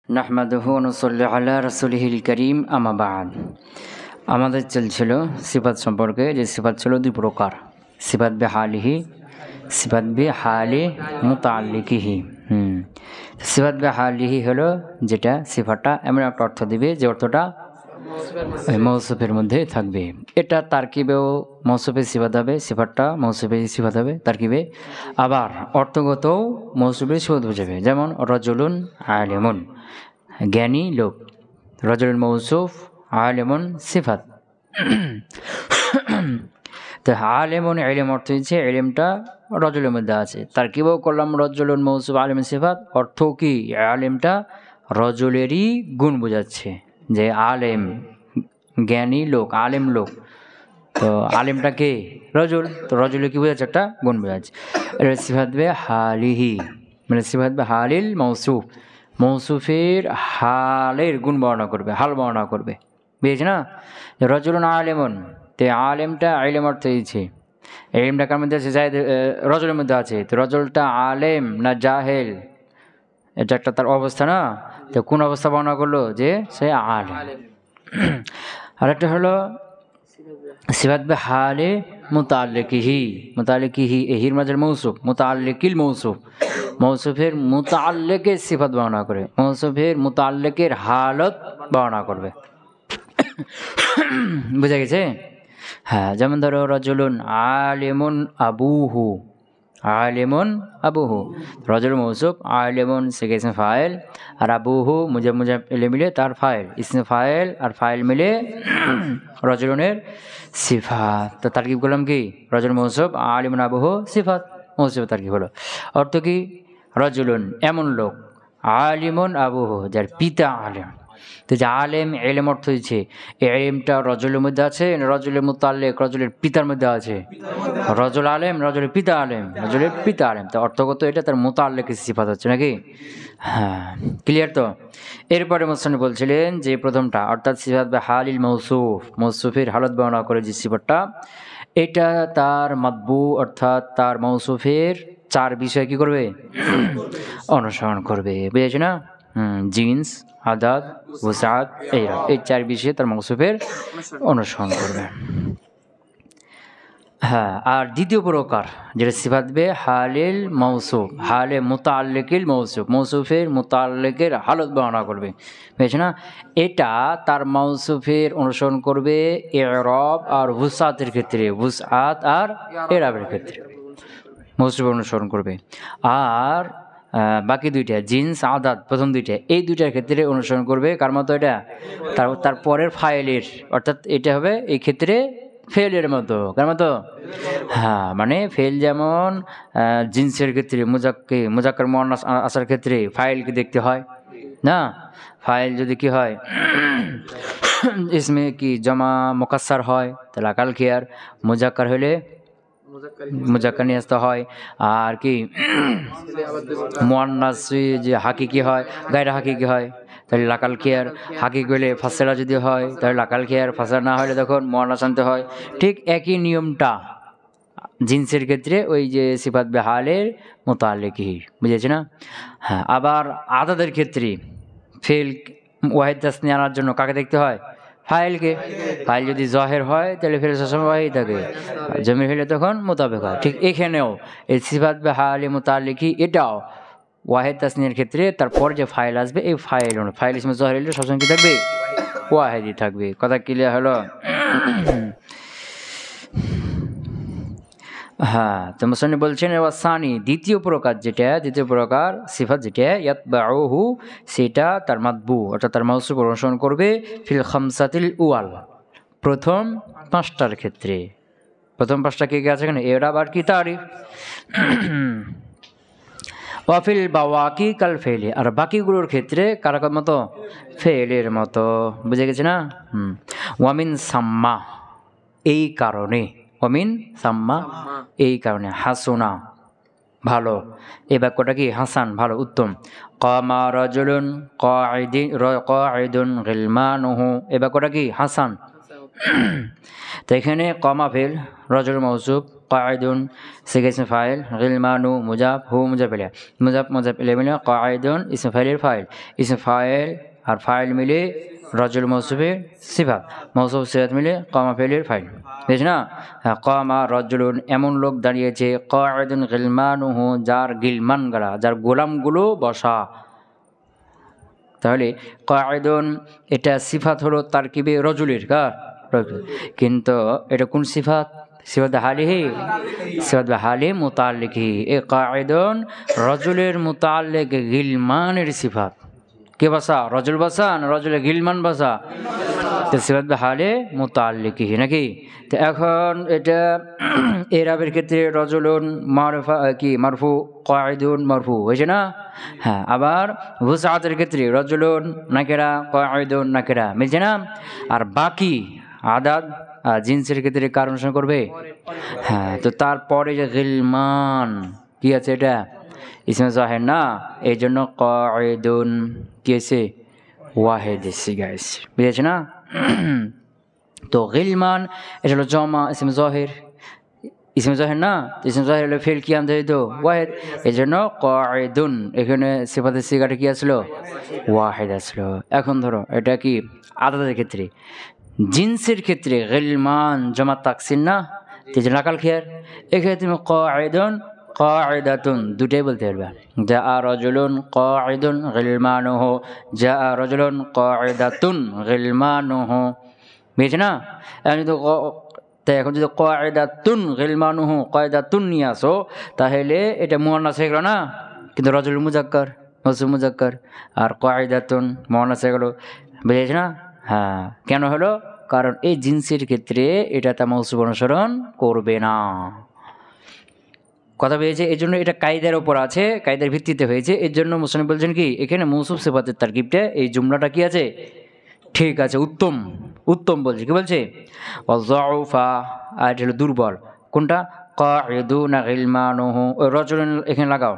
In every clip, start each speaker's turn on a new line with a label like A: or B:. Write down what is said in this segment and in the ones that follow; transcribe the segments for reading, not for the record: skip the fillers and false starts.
A: নাহমাদুহু ওয়া নুসাল্লি আলা রাসূলিহিল কারীম আম্মা বা'দ। আমাদের চলছিল সিফাত সম্পর্কে, যে সিফাত ছিল দুই প্রকার, সিফাত বিহালিহি, সিফাত বিহালি মুতাআল্লিকিহি। সিফাত বিহালিহি হলো যেটা সিফাতটা এমন একটা অর্থ দিবে যে অর্থটা মৌসুফের মধ্যে থাকবে। এটা তারকিবেও মৌসুফের সিফাত হবে, সিফাতটা মৌসুফের সিফাত হবে তারকিবে। আবার অর্থগতও মৌসুফের সিফাত বোঝাবে, যেমন রজুলুন আলিমুন, জ্ঞানী লোক। রজুলুন মৌসুফ, আলিমুন সিফাত। তো আলিমুন ইলম অর্থ হচ্ছে ইলমটা রজুলের মধ্যে আছে, তারকিবেও করলাম রজুলুন মৌসুফ আলিমুন সিফাত। অর্থ কি? আলিমটা রজুলেরই গুণ বোঝাচ্ছে, যে আলেম জ্ঞানী লোক, আলেম লোক। তো আলেমটা কে? রজুল। তো রজুলে কি বোঝাচ্ছে? একটা গুণ বোঝাচ্ছে। এটা সিফাত বে হালিহি, মানে সিফাত বে হালিল মৌসুফ, মৌসুফের হালের গুণ বর্ণনা করবে, হাল বর্ণনা করবে। বুঝেছি না? রজুলুন আলেমন, তে আলেমটা আইলেম অর্থ হয়েছে, এলিমটা কার মধ্যে আছে? রজুলের মধ্যে আছে। তো রজুলটা আলেম না জাহেল, এটা একটা তার অবস্থা না? তো কোন অবস্থা বর্ণনা করলো? যে সে আলেম। আরেকটা হলো সিফাত বে হালে মুতাআল্লিকিহি, মুতাআল্লিকিহি এহির মাঝের মৌসুফ, মুতাআল্লিকিল মৌসুফ, মৌসুফের মুতাআল্লিকের সিফাত বর্ণনা করে, মৌসুফের মুতাআল্লিকের হালত বর্ণনা করবে। বুঝা গেছে? হ্যাঁ, যেমন ধরো রজুলুন আলিমুন আবুহু, আলিমুন আবুহু, রজুল মৌসুফ, আলিমুন সে ইসম ফাইল, আর আবুহু মুজাব মুজাব এলে মিলে তার ফাইল, ইসম ফাইল আর ফাইল মিলে রজুলুনের সিফাত। তো তারকিব করলাম কি? রজুল মৌসুফ, আলিমুন আবুহু সিফাত, মৌসুফ তারকিব হলো। অর্থ কি? রজুলুন এমন লোক, আলিমুন আবুহু যার পিতা আলেম। তো যে আলেম এলেম অর্থ হচ্ছে এলেমটা রজুলের মধ্যে আছে, রজুলের মুতাল্লিক রজুলের পিতার মধ্যে আছে। রজুল আলেম, রজুলের পিতা আলেম, রজুলের পিতা আলেম। তো অর্থগত এটা তার মুতাল্লিকের সিফাত হচ্ছে নাকি? হ্যাঁ, ক্লিয়ার তো? এরপরে মুসন্নিফ বলছিলেন যে প্রথমটা, অর্থাৎ সিফাত বা হালিল মৌসুফ, মৌসুফের হালত বর্ণনা করে যে সিফাতটা, এটা তার মাতবু অর্থাৎ তার মৌসুফের চার বিষয় কি করবে? অনুসরণ করবে। বুঝেছি না? জিন্স, আদাদ, ওসাদ, এই চার বিষয়ে তার মৌসুফের অনুসরণ করবে। হ্যাঁ, আর দ্বিতীয় প্রকার যেটা সিফাত বে হালিল মৌসুফ, হালে মুতাআল্লিকিল মৌসুফ, মৌসুফের মুতাআল্লিকের হালত বর্ণনা করবে। বুঝেছি না? এটা তার মৌসুফের অনুসরণ করবে ইরাব আর ওসাতের ক্ষেত্রে, ওসাত আর ইরাবের ক্ষেত্রে মৌসুফ অনুসরণ করবে। আর বাকি দুইটা জিন্স, আদাদ, প্রথম দুইটা, এই দুইটার ক্ষেত্রে অনুসরণ করবে কার মতো? এটা তার পরের ফাইলের, অর্থাৎ এটা হবে এই ক্ষেত্রে ফেলের মতো। কার মতো? হ্যাঁ, মানে ফেল যেমন জিন্সের ক্ষেত্রে মুজাক্কার মুআন্নাস আসার ক্ষেত্রে ফাইলকে দেখতে হয় না? ফাইল যদি কি হয় ইসমে কি জমা মুকাসসার হয় তাহলে আকাল খিয়ার, মুজাক্কার হলে মুজাক্কার নিয়ে আসতে হয়। আর কি মুআন্নাস যে হাকিকি হয়, গায়রা হাকিকি হয় তাহলে লাকাল খিয়ার, হাকিকি হলে ফাসেলা যদি হয় তাহলে লাকাল খিয়ার, ফাসেলা না হলে তখন মুআন্নাস আনতে হয়। ঠিক একই নিয়মটা জিন্সের ক্ষেত্রে ওই যে সিফাত বে হালের মুতাআল্লিকিহি। বুঝেছি না? হ্যাঁ, আবার আদাদের ক্ষেত্রে ফেল ওয়াহিদ তাসনি আনার জন্য কাকে দেখতে হয়? ফাইলকে। ফাইল যদি জহের হয় তাহলে ফেল সবসময় ওয়াহিদ থাকে, জমির হলে তখন মোতাবেক হয়। ঠিক এখানেও এই সিফাত বে হালে মুতাআল্লিকি, এটাও ওয়াহিদ তাসনির ক্ষেত্রে তারপর যে ফাইল আসবে এই ফাইল ইসমে জহের হলে সবসময় কি থাকবে? ওয়াহিদই থাকবে। কথা ক্লিয়ার হলো? হ্যাঁ, তো মুসন্নিফ বলছেন ওয়াসানি, দ্বিতীয় প্রকার সিফাত যেটা ইয়াতবাউহু, সেটা তার মাতবু অর্থাৎ তার মৌসুফ অনুসরণ করবে ফিল খামসাতিল উয়াল, প্রথম পাঁচটার ক্ষেত্রে। প্রথম পাঁচটা কে কে আছে এখানে? এরাব আর কি তারিফ। ওয়াফিল বাওয়াকি কাল ফেলে, আর বাকিগুলোর ক্ষেত্রে কার মতো? ফেলের মতো। বুঝে গেছে না? ওয়ামিন সাম্মা, এই কারণে, অমিন সাম্মা এই কারণে, হাসুনা ভালো, এই বাক্যটা কি? হাসান ভালো, উত্তম। কামা রাজুলুন কাঈদুন গিলমানুহু, এই বাক্যটা কি? হাসান। তো এখানে কামা ফেল, রাজুল মৌসুফ, কায়দুন সিগা ইসমে ফাইল, গিলমানু মুজাফ, হু মুজাফ ইলাইহি, মুজাফ মুজাফ ইলাইহি মিলে কায়দুন ইসমে ফাইলের ফাইল, ইসমে ফাইল আর ফাইল মিলে রজুল মৌসুফের সিফাত, মৌসুফ সিফাত মিলে কামা ফেলের ফাইল। বুঝছ না? হ্যাঁ, কামা রজুলুন এমন লোক দাঁড়িয়েছে, কায়দুন গিলমানুহু যার গিলমান গালা, যার গোলামগুলো বসা। তাহলে কায়দুন এটা সিফাত হলো তারকিবে রজুলের, কার? কিন্তু এটা কোন সিফাত? সিফাত হালিহি, সিফাত হালি মুতাল্লিকি। এ কায়দুন রজুলের মুতাল্লিক গিলমানের সিফাত। কে বাসা? রজুল বাসা না রজুলের গিলমান বাসা? তো সিফাত হালে মুতাল্লিকি নাকি? তো এখন এটা এরাবের ক্ষেত্রে রজুলুন মারফা কি মারফু, কায়দুন মারফু হয়েছে না? হ্যাঁ, আবার ভুসাআতের ক্ষেত্রে রজুলুন নাকেরা, কায়দুন নাকেরা, মিলছে না? আর বাকি আদাদ জিন্সের ক্ষেত্রে কার অনুসরণ করবে? হ্যাঁ, তো তারপরে যে গিলমান কি আছে? এটা ইসমে জাহির না, এই জন্য কায়দুন কি আছে? ওয়াহিদ সিগা আছে, বুঝেছে না? তো গিলমান এটা হলো জমা ইসমে জাহির, ইসমে জাহির না, ইসমে জাহির হলো ফেল কি আনতে হইতো? ওয়াহিদ। এই জন্য কায়দুন এখানে সিফাতের সিগাটা কি আসলো? ওয়াহিদ আসলো। এখন ধরো এটা কি আদাদের ক্ষেত্রে, জিন্সের ক্ষেত্রে গিলমান জমা তাকসির না, তেজ নাকাল খেয়ার, এখানে তুমি কায়দুন কায়দাতুন দুটাই বলতে পারবে। যা রজুলুন কায়দুন গিলমানুহু, যা রজুলুন কায়দাতুন গিলমানুহু, বুঝেছে না? তাই এখন যদি কায়দাতুন গিলমানুহু কায়দাতুন নিয়ে আসো তাহলে এটা মুয়ান্নাস হয়ে গেল না, কিন্তু রজুল মুজাক্কার, মৌসুফ মুজাক্কার, আর কায়দাতুন মুয়ান্নাস হয়ে গেল, বুঝেছে না? হ্যাঁ, কেন হলো? কারণ এই জিন্সের ক্ষেত্রে এটা তা মৌসুফ অনুসরণ করবে না। কথা পেয়েছে? এই জন্য এটা কায়দার ওপর আছে, কায়দার ভিত্তিতে হয়েছে। এর জন্য মুসলিম বলছেন কি এখানে মৌসুফ সিফাতের তারকিবটা, এই জুমলাটা কি আছে? ঠিক আছে, উত্তম, উত্তম বলছে। কি বলছে? ওয়াযউফা, আর এটা হলো দুর্বল। কোনটা? কায়দুনা গিলমানুহু, ওই রজুলুন এখানে লাগাও,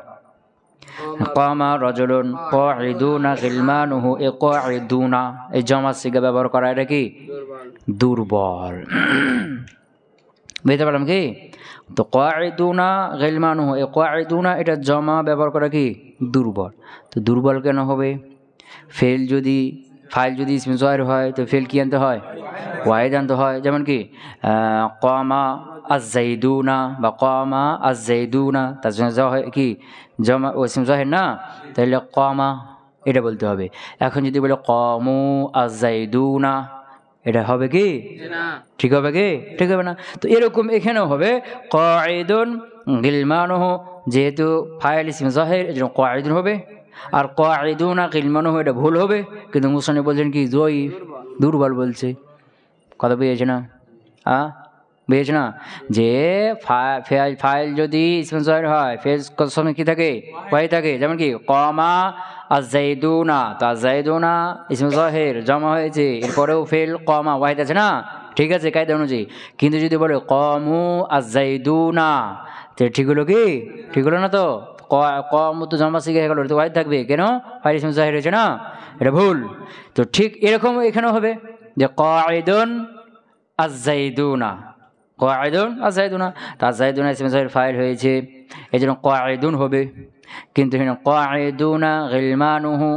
A: কামা রজুলুন কায়দুনা গিলমানুহু, এ কায়দুনা এই জমা সিগা ব্যবহার করা এটা কি? দুর্বল। বুঝতে পারলাম কি? তো কায়দুনা গিলমানুহু, এ কায়দুনা এটা জমা ব্যবহার করা কি? দুর্বল। তো দুর্বল কেন হবে? ফেল যদি ফাইল যদি ইসমে জাহির হয় তো ফেল কি আনতে হয়? ওয়াহিদ আনতে হয়। যেমন কি কামা আজ-জাইদুনা বা কামা আজ-জাইদুনা, তার জন্য কি জমা ইসমে জাহির না, তাহলে কামা এটা বলতে হবে। এখন যদি বলে কামু আজ-জাইদুনা, এটা হবে কি? ঠিক হবে কি? ঠিক হবে না। তো এরকম এখানেও হবে কায়দুন গিলমানুহু, যেহেতু ফাইল ইসমে জাহির এজন্য কায়দুন হবে, আর কায়দুনা গিলমানুহু এটা ভুল হবে, কিন্তু মুসান্নিফ বলছেন কি যঈফ, দুর্বল বলছে। কথা বুঝেছে না? বুঝেছে না? যে ফাইল যদি ইসমে জাহির হয় ফেল কত সময় কি থাকে? ওয়াহিদ থাকে। যেমন কি কামা আজ-জাইদুনা, তো আজ-জাইদুনা ইসমে জাহির জমা হয়েছে, এরপরেও ফেল কামা ওয়াহিদ আছে না, ঠিক আছে কায়দা অনুযায়ী। কিন্তু যদি বলে কামু আজ-জাইদুনা, তো ঠিক হলো কি? ঠিক হলো না? তো কামু তো জমা শিখে গেল, তো ওয়াহিদ থাকবে কেন? ফাইল ইসমে জাহির হয়েছে না, এটা ভুল। তো ঠিক এরকম এখানেও হবে যে কায়দুন আজ-জাইদুনা, কায়দুন আজ-জাইদুনা, তা আজ-জাইদুনা ইসমে জাহির ফাইল হয়েছে, এই জন্য কায়দুন হবে। কিন্তু এখানে কায়দুনা গিলমানুহু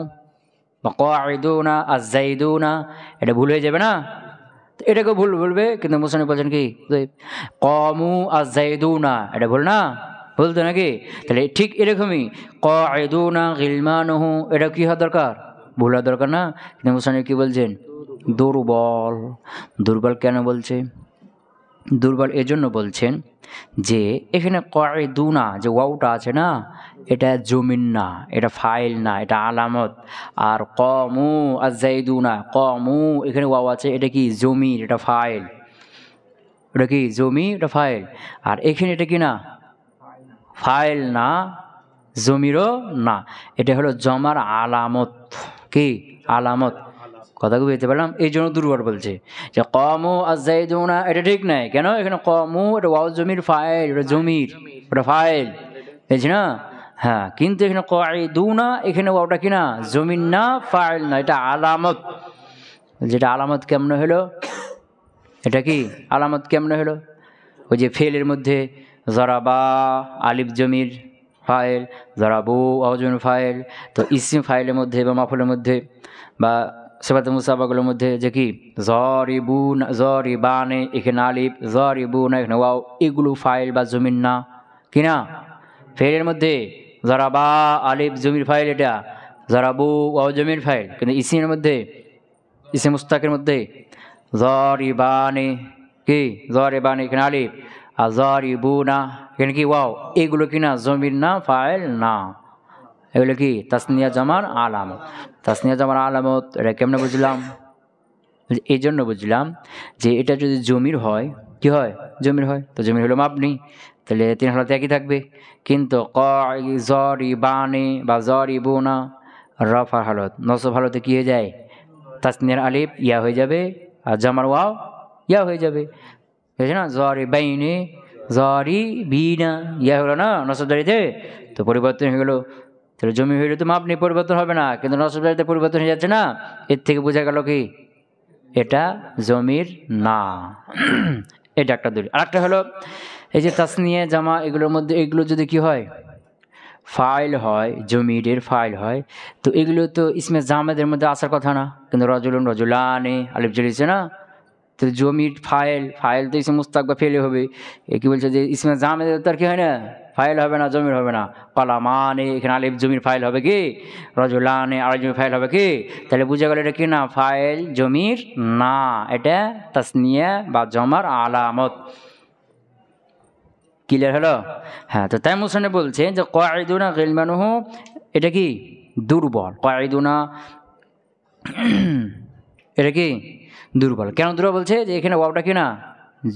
A: বা কায়দুনা আজ-জাইদুনা এটা ভুল হয়ে যাবে না? এটাকে ভুল বলবে, কিন্তু মুসান্নিফ বলছেন কি কামু আজ-জাইদুনা, এটা ভুল না, বলতো নাকি? তাহলে ঠিক এরকমই কায়দুনা গিলমানুহু এটা কি হওয়া দরকার? ভুল হওয়া দরকার না, কিন্তু মুসান্নিফ কি বলছেন? দুর্বল। দুর্বল কেন বলছে? দুর্বল এজন্য বলছেন যে এখানে কায়দুনা যে ওয়াওটা আছে না, এটা জমিন না, এটা ফাইল না, এটা আলামত। আর কামু আজ-জাইদুনা, কামু এখানে ওয়াও আছে, এটা কি? জমির, এটা ফাইল। এটা কি? জমি, এটা ফাইল। আর এখানে এটা কি না? ফাইল না, জমিরও না, এটা হলো জমার আলামত। কি আলামত? কথা বুঝতে পারলাম? এই জন্য দুর্বল বলছে যে কামু আজ-জাইদুনা এটা ঠিক নাই। কেন? এখানে কামু এটা ওয়াও জমির ফাইল, এটা জমির, এটা ফাইল, বুঝছি না? হ্যাঁ, কিন্তু এখানে কায়দুনা এখানে ওয়াওটা কি না? জমিন না, ফাইল না, এটা আলামত। যেটা আলামত কেমনে হলো? এটা কি আলামত কেমনে হলো? ওই যে ফেলের মধ্যে জরাবা আলিফ জমির ফাইল, জরাবু ওয়াও জমির ফাইল। তো ইসিম ফাইলের মধ্যে বা মাফুলের মধ্যে বা সিফাতে মুসাবাগুলোর মধ্যে যে কি জরিবুন জরিবানে এখানে আলিফ, জরিবুনা এখানে ওয়াও, এগুলো ফাইল বা জমির না কিনা। ফেলের মধ্যে জরাবা আলিফ জমির ফাইল, এটা জরাবু ওয়াও জমির ফাইল। কিন্তু ইসিমের মধ্যে ইসিম মুস্তাকের মধ্যে জরিবানে কি জরিবানে এখানে আলিফ, আর জরিবুনা এখানে কি ওয়াও, এগুলো কিনা জমির না ফাইল না, এগুলো কি তাসনিয়া জামার আলামত। তাসনিয়া জামার আলামত এটা কেমনে বুঝলাম? এই জন্য বুঝলাম যে এটা যদি জমির হয় কি হয়, জমির হয় তো জমির হলো মাবনি, তাহলে তিন হালাতে একই থাকবে। কিন্তু জরিবানে বা জরিবুনা রফা হালত নসব হালতে কি হয়ে যায়, তাসনিয়ার আলিফ ইয়া হয়ে যাবে আর জামার ওয়াও ইয়া হয়ে যাবে, বুঝছে না। জরিবাইনে জরিবিনা ইয়া হলো না নসবদারিতে, তো পরিবর্তন হয়ে গেলো। তাহলে জমি হইলে তো মাপনি পরিবর্তন হবে না, কিন্তু নসবদারিতে পরিবর্তন হয়ে যাচ্ছে না। এর থেকে বোঝা গেল কি এটা জমির না। এটা একটা দলিল। আরেকটা হলো এই যে তাসনিয়া জামা এগুলোর মধ্যে এগুলো যদি কি হয় ফাইল হয়, জমিরের ফাইল হয়, তো এগুলো তো ইসমে জামেদের মধ্যে আসার কথা না, কিন্তু রজুলুন রজুলানে আলিফ জ্বলিছে না। তো জমির ফাইল ফাইল তো ইসমে মুস্তাক বা ফেলে হবে। এ কি বলছে যে ইসমে জামেদের তো আর কি হয় না, ফাইল হবে না, জমির হবে না। কলামানে এখানে আলিফ জমির ফাইল হবে কি, রজুলানে আর জমির ফাইল হবে কি, তাহলে বুঝা গেল এটা কি না ফাইল জমির না, এটা তাসনিয়া বা জমার আলামত। ক্লিয়ার হলো? হ্যাঁ। তো তাই মুসানে বলছে যে কায়দুনা গিলমানুহু এটা কি দুর্বল, কায়দুনা এটা কি দুর্বল। কেন দুর্বল বলছে যে এখানে ওয়াওটা কি না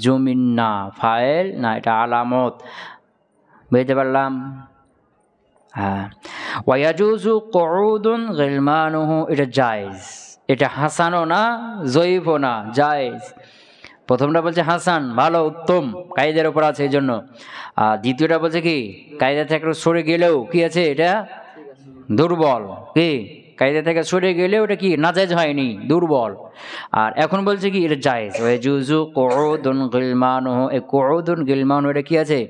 A: জমিন না ফাইল না, এটা আলামত। বুঝতে পারলাম? হ্যাঁ। ওয়ায়াজুজু কুউদুন গিলমানুহু এটা জায়েজ, এটা হাসানও না জয়ীফও না, জায়েজ। প্রথমটা বলছে হাসান ভালো উত্তম কায়দার উপর আছে এই জন্য, আর দ্বিতীয়টা বলছে কি কায়দা থেকে সরে গেলেও কি আছে এটা দুর্বল, কি কায়দা থেকে সরে গেলেও এটা কি নাজায়েজ হয়নি, দুর্বল। আর এখন বলছে কি এটা জায়েজ। ওয়াজুজু কুউদুন গিলমানুহু, এই কুউদুন গিলমানুহু এটা কি আছে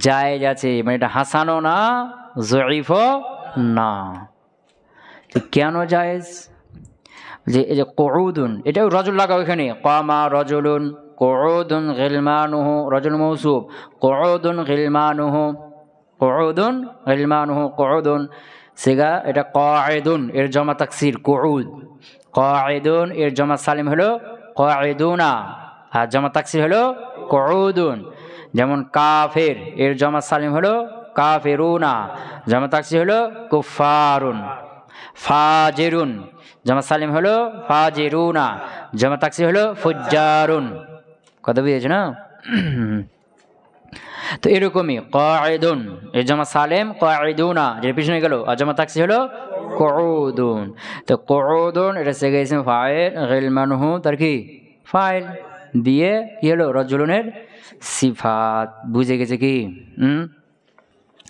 A: জায়েজ আছে, মানে এটা হাসানও না জয়ীফও না। তো কেন জায়েজ? যে এই যে কুউদুন এটাও রজুল লাগাও এখানে, কামা রজুলুন কুউদুন গিলমানুহু রজুল মৌসুফ, কুউদুন গিলমানুহু কুউদুন গিলমানুহু কুউদুন সিগা এটা কায়দুন এর জমা তাকসির কুউদ, কায়দুন এর জমা সালিম হলো কায়দুনা আর জমা তাকসির হলো কুউদুন। যেমন কাফের এর জমা সালিম হলো কাফেরুনা, জমা তাকসির হলো কুফারুন। ফাজিরুন জমা সালিম হলো ফাজিরুনা, জমা তাকসির হলো ফুজ্জারুন। কথা বুঝেছ না? তো এরকমই কায়দুন এর জমা সালেম কায়দুনা যেটা পিছনে গেল, আর জমা তাকসির হলো কুউদুন। তো কুউদুন এটা সিগা ইসম ফাইল, গিলমানুহু তার কি ফাইল দিয়ে কি হলো রজুলুনের সিফাত। বুঝে গেছে কি?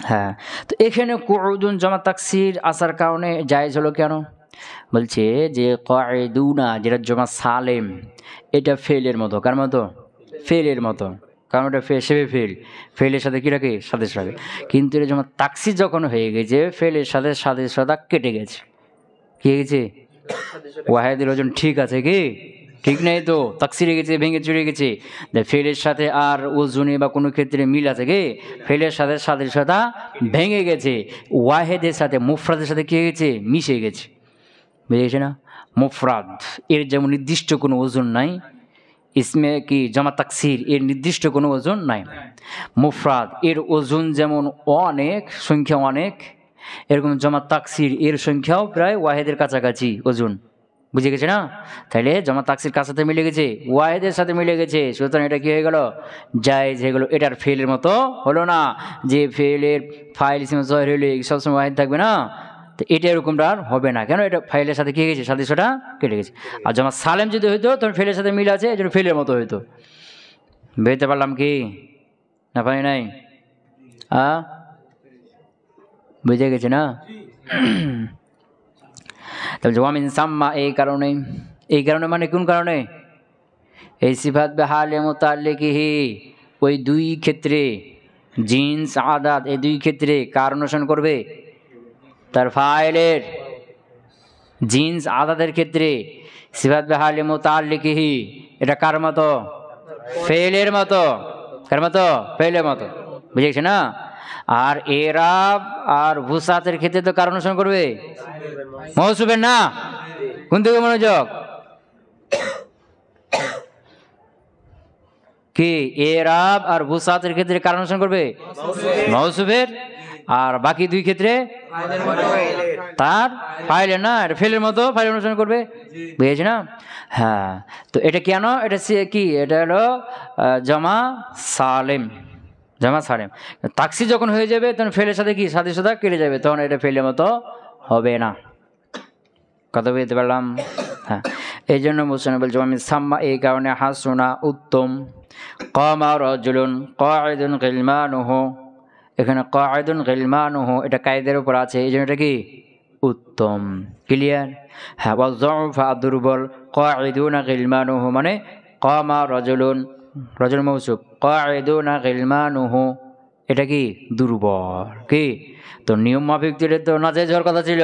A: হ্যাঁ। তো এখানে কুউদুন জমা তাকসির আসার কারণে জায়েজ হলো কেন? বলছে যে কায়দুনা যেটা জমা সালেম এটা ফেলের মতো, কার মতো ফেলের মতো, কারণ ওটা সেবে ফেলের সাথে কী রাখে সাদেশ রাখে। কিন্তু এটা জমা তাকসির যখন হয়ে গেছে ফেলের সাথে সাদেশতা কেটে গেছে, কি হয়ে গেছে ওয়াহেদের ওজন ঠিক আছে কি ঠিক নেই, তো তাকসিরে গেছে ভেঙে চুরে গেছে। ফেলের সাথে আর ওজনে বা কোনো ক্ষেত্রে মিল আছে কি, ফেলের সাথে সাদেশতা ভেঙে গেছে, ওয়াহেদের সাথে মুফরাদের সাথে কী হয়ে গেছে মিশে গেছে। বুঝে গেছে না? মুফরাদ এর যেমন নির্দিষ্ট কোনো ওজন নাই, ইসমে কি জমা তাকসির এর নির্দিষ্ট কোনো ওজন নাই। মুফরাদ এর ওজন যেমন অনেক, সংখ্যা অনেক, এরকম জমা তাকসির এর সংখ্যাও প্রায় ওয়াহেদের কাছাকাছি ওজন। বুঝে গেছে না? তাহলে জমা তাকসির কার সাথে মিলে গেছে, ওয়াহেদের সাথে মিলে গেছে, সুতরাং এটা কি হয়ে গেল জায়েজ হয়ে গেল। এটার ফেলের মতো হলো না যে ফেলের ফাইল ইসমে জহির হলে সবসময় ওয়াহেদ থাকবে না, তো এটা এরকমটা আর হবে না। কেন? এটা ফাইলের সাথে কী গেছে সাদৃশ্যটা কেটে গেছে। আর জমা সালেম যদি হইতো তখন ফেলের সাথে মিল আছে, এই জন্য ফেলের মতো হইতো। বুঝতে পারলাম কি না পারি নাই? বুঝে গেছে না? তাহলে ওয়ামিন সাম্মা এই কারণে মানে কোন কারণে? এই সিফাত বেহালে মুতাল্লিকিহি ওই দুই ক্ষেত্রে জিন্স আদাত এই দুই ক্ষেত্রে কার অনুসরণ করবে? তার ফাইলের। জিন্স আদাতের ক্ষেত্রে সিফাত বেহালে মুতাআল্লিকিহি এটা কার মতো? ফেলের মতো। কার মতো? ফেলের মতো, বুঝেছে না? আর এরাব আর ভুসাতের ক্ষেত্রে তো কার অনুসরণ করবে? মৌসুফের না। কোন দিকে মনোযোগ? কি এরাব আর ভুসাতের ক্ষেত্রে কার অনুসরণ করবে? মৌসুফের। আর বাকি দুই ক্ষেত্রে তার ফাইলের না, এটা ফেলের মতো ফাইলের অনুসরণ করবে, বুঝেছে না? হ্যাঁ, তো এটা কেন? এটা কি? এটা হলো জমা সালেম। জমা সালেম তাকসির যখন হয়ে যাবে তখন ফেলের সাথে কি সাথে সাথে কেটে যাবে, তখন এটা ফেলের মতো হবে না। কথা বুঝতে পারলাম? হ্যাঁ, এই জন্য মুসলিম বলছে আমি সাম্মা, এই কারণে হাসুনা উত্তম। কামা রাজুলুন কাঈদুন গিলমানুহু, এখানে কাঈদুন গিলমানুহু এটা কায়দের উপর আছে, এই জন্য এটা কি উত্তম। ক্লিয়ার? হ্যাঁ, ওয়া যায়ফা দুর্বল। কাঈদুনা গিলমানুহু মানে কামা রাজুলুন, রাজুল মৌসুফ, কাঈদুনা গিলমানুহু এটা কি দুর্বল। কি তো নিয়ম মাফিক দিলে তো নাজায়েজ হওয়ার কথা ছিল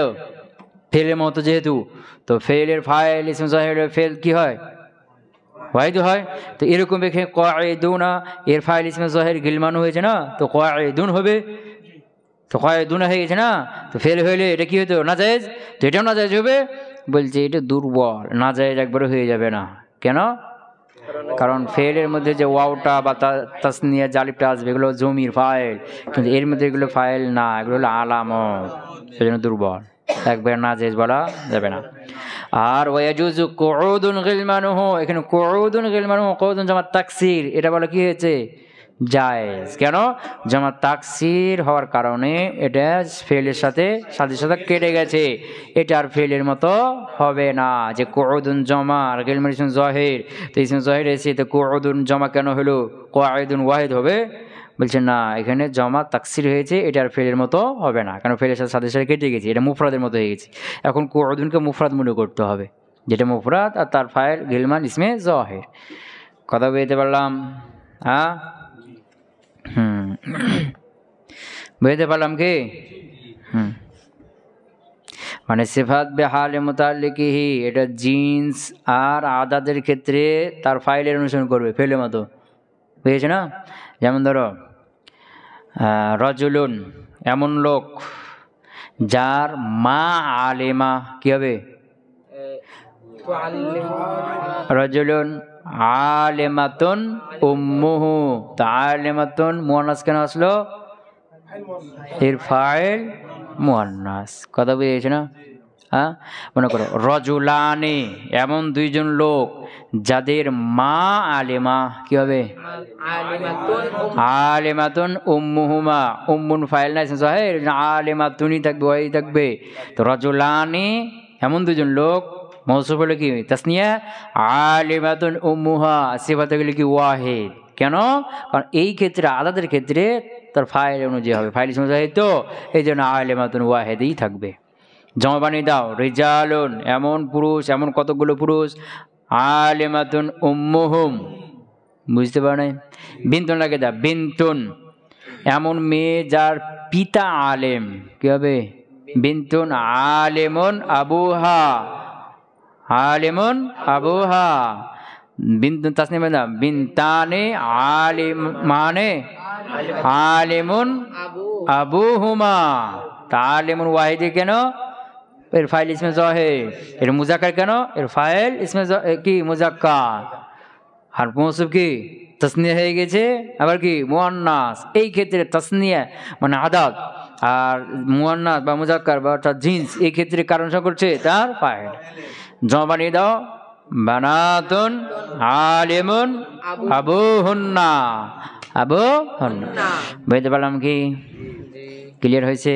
A: ফেলের মতো, যেহেতু তো ফেলের ফাইল ইসমে জাহির ফেল কি হয়? ওয়াহিদ হয়। তো এরকম এখানে কাঈদুনা এর ফাইল ইসমে জাহির গিলমানু হয়েছে না, তো কাঈদুন হবে, তো কাঈদুনা হয়ে গেছে না, তো ফেল হইলে এটা কি হতো? নাজায়েজ। তো এটাও নাজায়েজ হবে। বলছে এটা দুর্বল, নাজায়েজ একবারে হয়ে যাবে না। কেন? কারণ ফেলের মধ্যে যে ওয়াওটা বা তাসনিয়া জালিবটা আসবে এগুলো জমির ফাইল, কিন্তু এর মধ্যে এগুলো ফাইল না, এগুলো হলো আলামত, সেজন্য দুর্বল, একবার নাজায়েজ বলা যাবে না। আর ওয়াজুজু কুউদুন গিলমানুহু, এখানে কুউদুন গিলমানুহু, কুউদুন জামাত তাকসির, এটা বলে কি হয়েছে? জায়েজ। কেন? জামাত তাকসির হওয়ার কারণে এটা ফেলের সাথে সাথে সাথে কেটে গেছে, এটা আর ফেলের মতো হবে না। যে কুউদুন জমা আর গিলমান ইসম জাহির, তো ইসম জাহির এসে তো কুউদুন জমা কেন হলো? কাঈদুন ওয়াহিদ হবে। বলছে না, এখানে জমা তাকসির হয়েছে, এটা আর ফেলের মতো হবে না, কারণ ফেলের সাথে সাথে কেটে গেছে, এটা মুফরাদের মতো হয়ে গেছে। এখন কুউদুনকে মুফরাদ মনে করতে হবে, যেটা মুফরাদ আর তার ফাইল গিলমান ইসমে জাহির। কথা বুঝতে পারলাম? হ্যাঁ, বুঝতে পারলাম কি? মানে সিফাত বেহালে মুতাআল্লিকিহি এটা জিন্স আর আদাদের ক্ষেত্রে তার ফাইলের অনুসরণ করবে ফেলের মতো, বুঝেছে না? যেমন ধরো রজুলুন এমন লোক যার মা আলেমা, কি হবে? রজুলুন আলেমাতুন উম্মুহু, তা আলেমাতুন মুয়ান্নাস কেন আসলো? এর ফাইল মুয়ান্নাস। কথা বুঝেছে না? হ্যাঁ, মনে করো রজুলানি এমন দুইজন লোক যাদের মা আলেমা, কি হবে? আলেমাতুন উম্মুহুমা, উম্মুন ফাইল না জাহির, আলেমাতুনই থাকবে, ওই থাকবে। তো রজুলানি এমন দুজন লোক, মৌসুফ হলো কি তাসনিয়া, আলেমাতুন উম্মুহা সিফাত হলো কি ওয়াহিদ। কেন? কারণ এই ক্ষেত্রে আদাদের ক্ষেত্রে তার ফাইল অনুযায়ী হবে, ফাইল ইসমে জাহির, তো এই জন্য আলেমাতুন ওয়াহিদই থাকবে। জমা বানিয়ে দাও, রিজালুন এমন পুরুষ, এমন কতগুলো পুরুষ, আলেমাতুন উম্মুহুম, বুঝতে পারো নাই? বিনতুন লাগে দাও, বিনতুন এমন মেয়ে যার পিতা আলেম, কি হবে? বিনতুন আলেমুন আবুহা, আলেমুন আবুহা। বিনতুন তাসনিয়া বান্দা, বিনতানে আলেমানে আলেমুন আবুহুমা, তা আলেমুন ওয়াহিদে কেন? এর ফাইল ইসমে জাহির। এর মুজাক্কার কেন? এর ফাইল ইসমে কি মুজাক্কার। আর মৌসুফ কি তাসনিয়া হয়ে গেছে, আবার কি মুয়ান্নাস। এই ক্ষেত্রে তাসনিয়া মানে আদাদ, আর মুয়ান্নাস বা মুজাক্কার বা অর্থাৎ জিন্স, এই ক্ষেত্রে কারণ করছে তার ফাইল। জমা বানিয়ে দাও, বানাতুন আলিমুন আবুহুন্না, আবুহুন্না। বুঝতে পারলাম কি? ক্লিয়ার হয়েছে?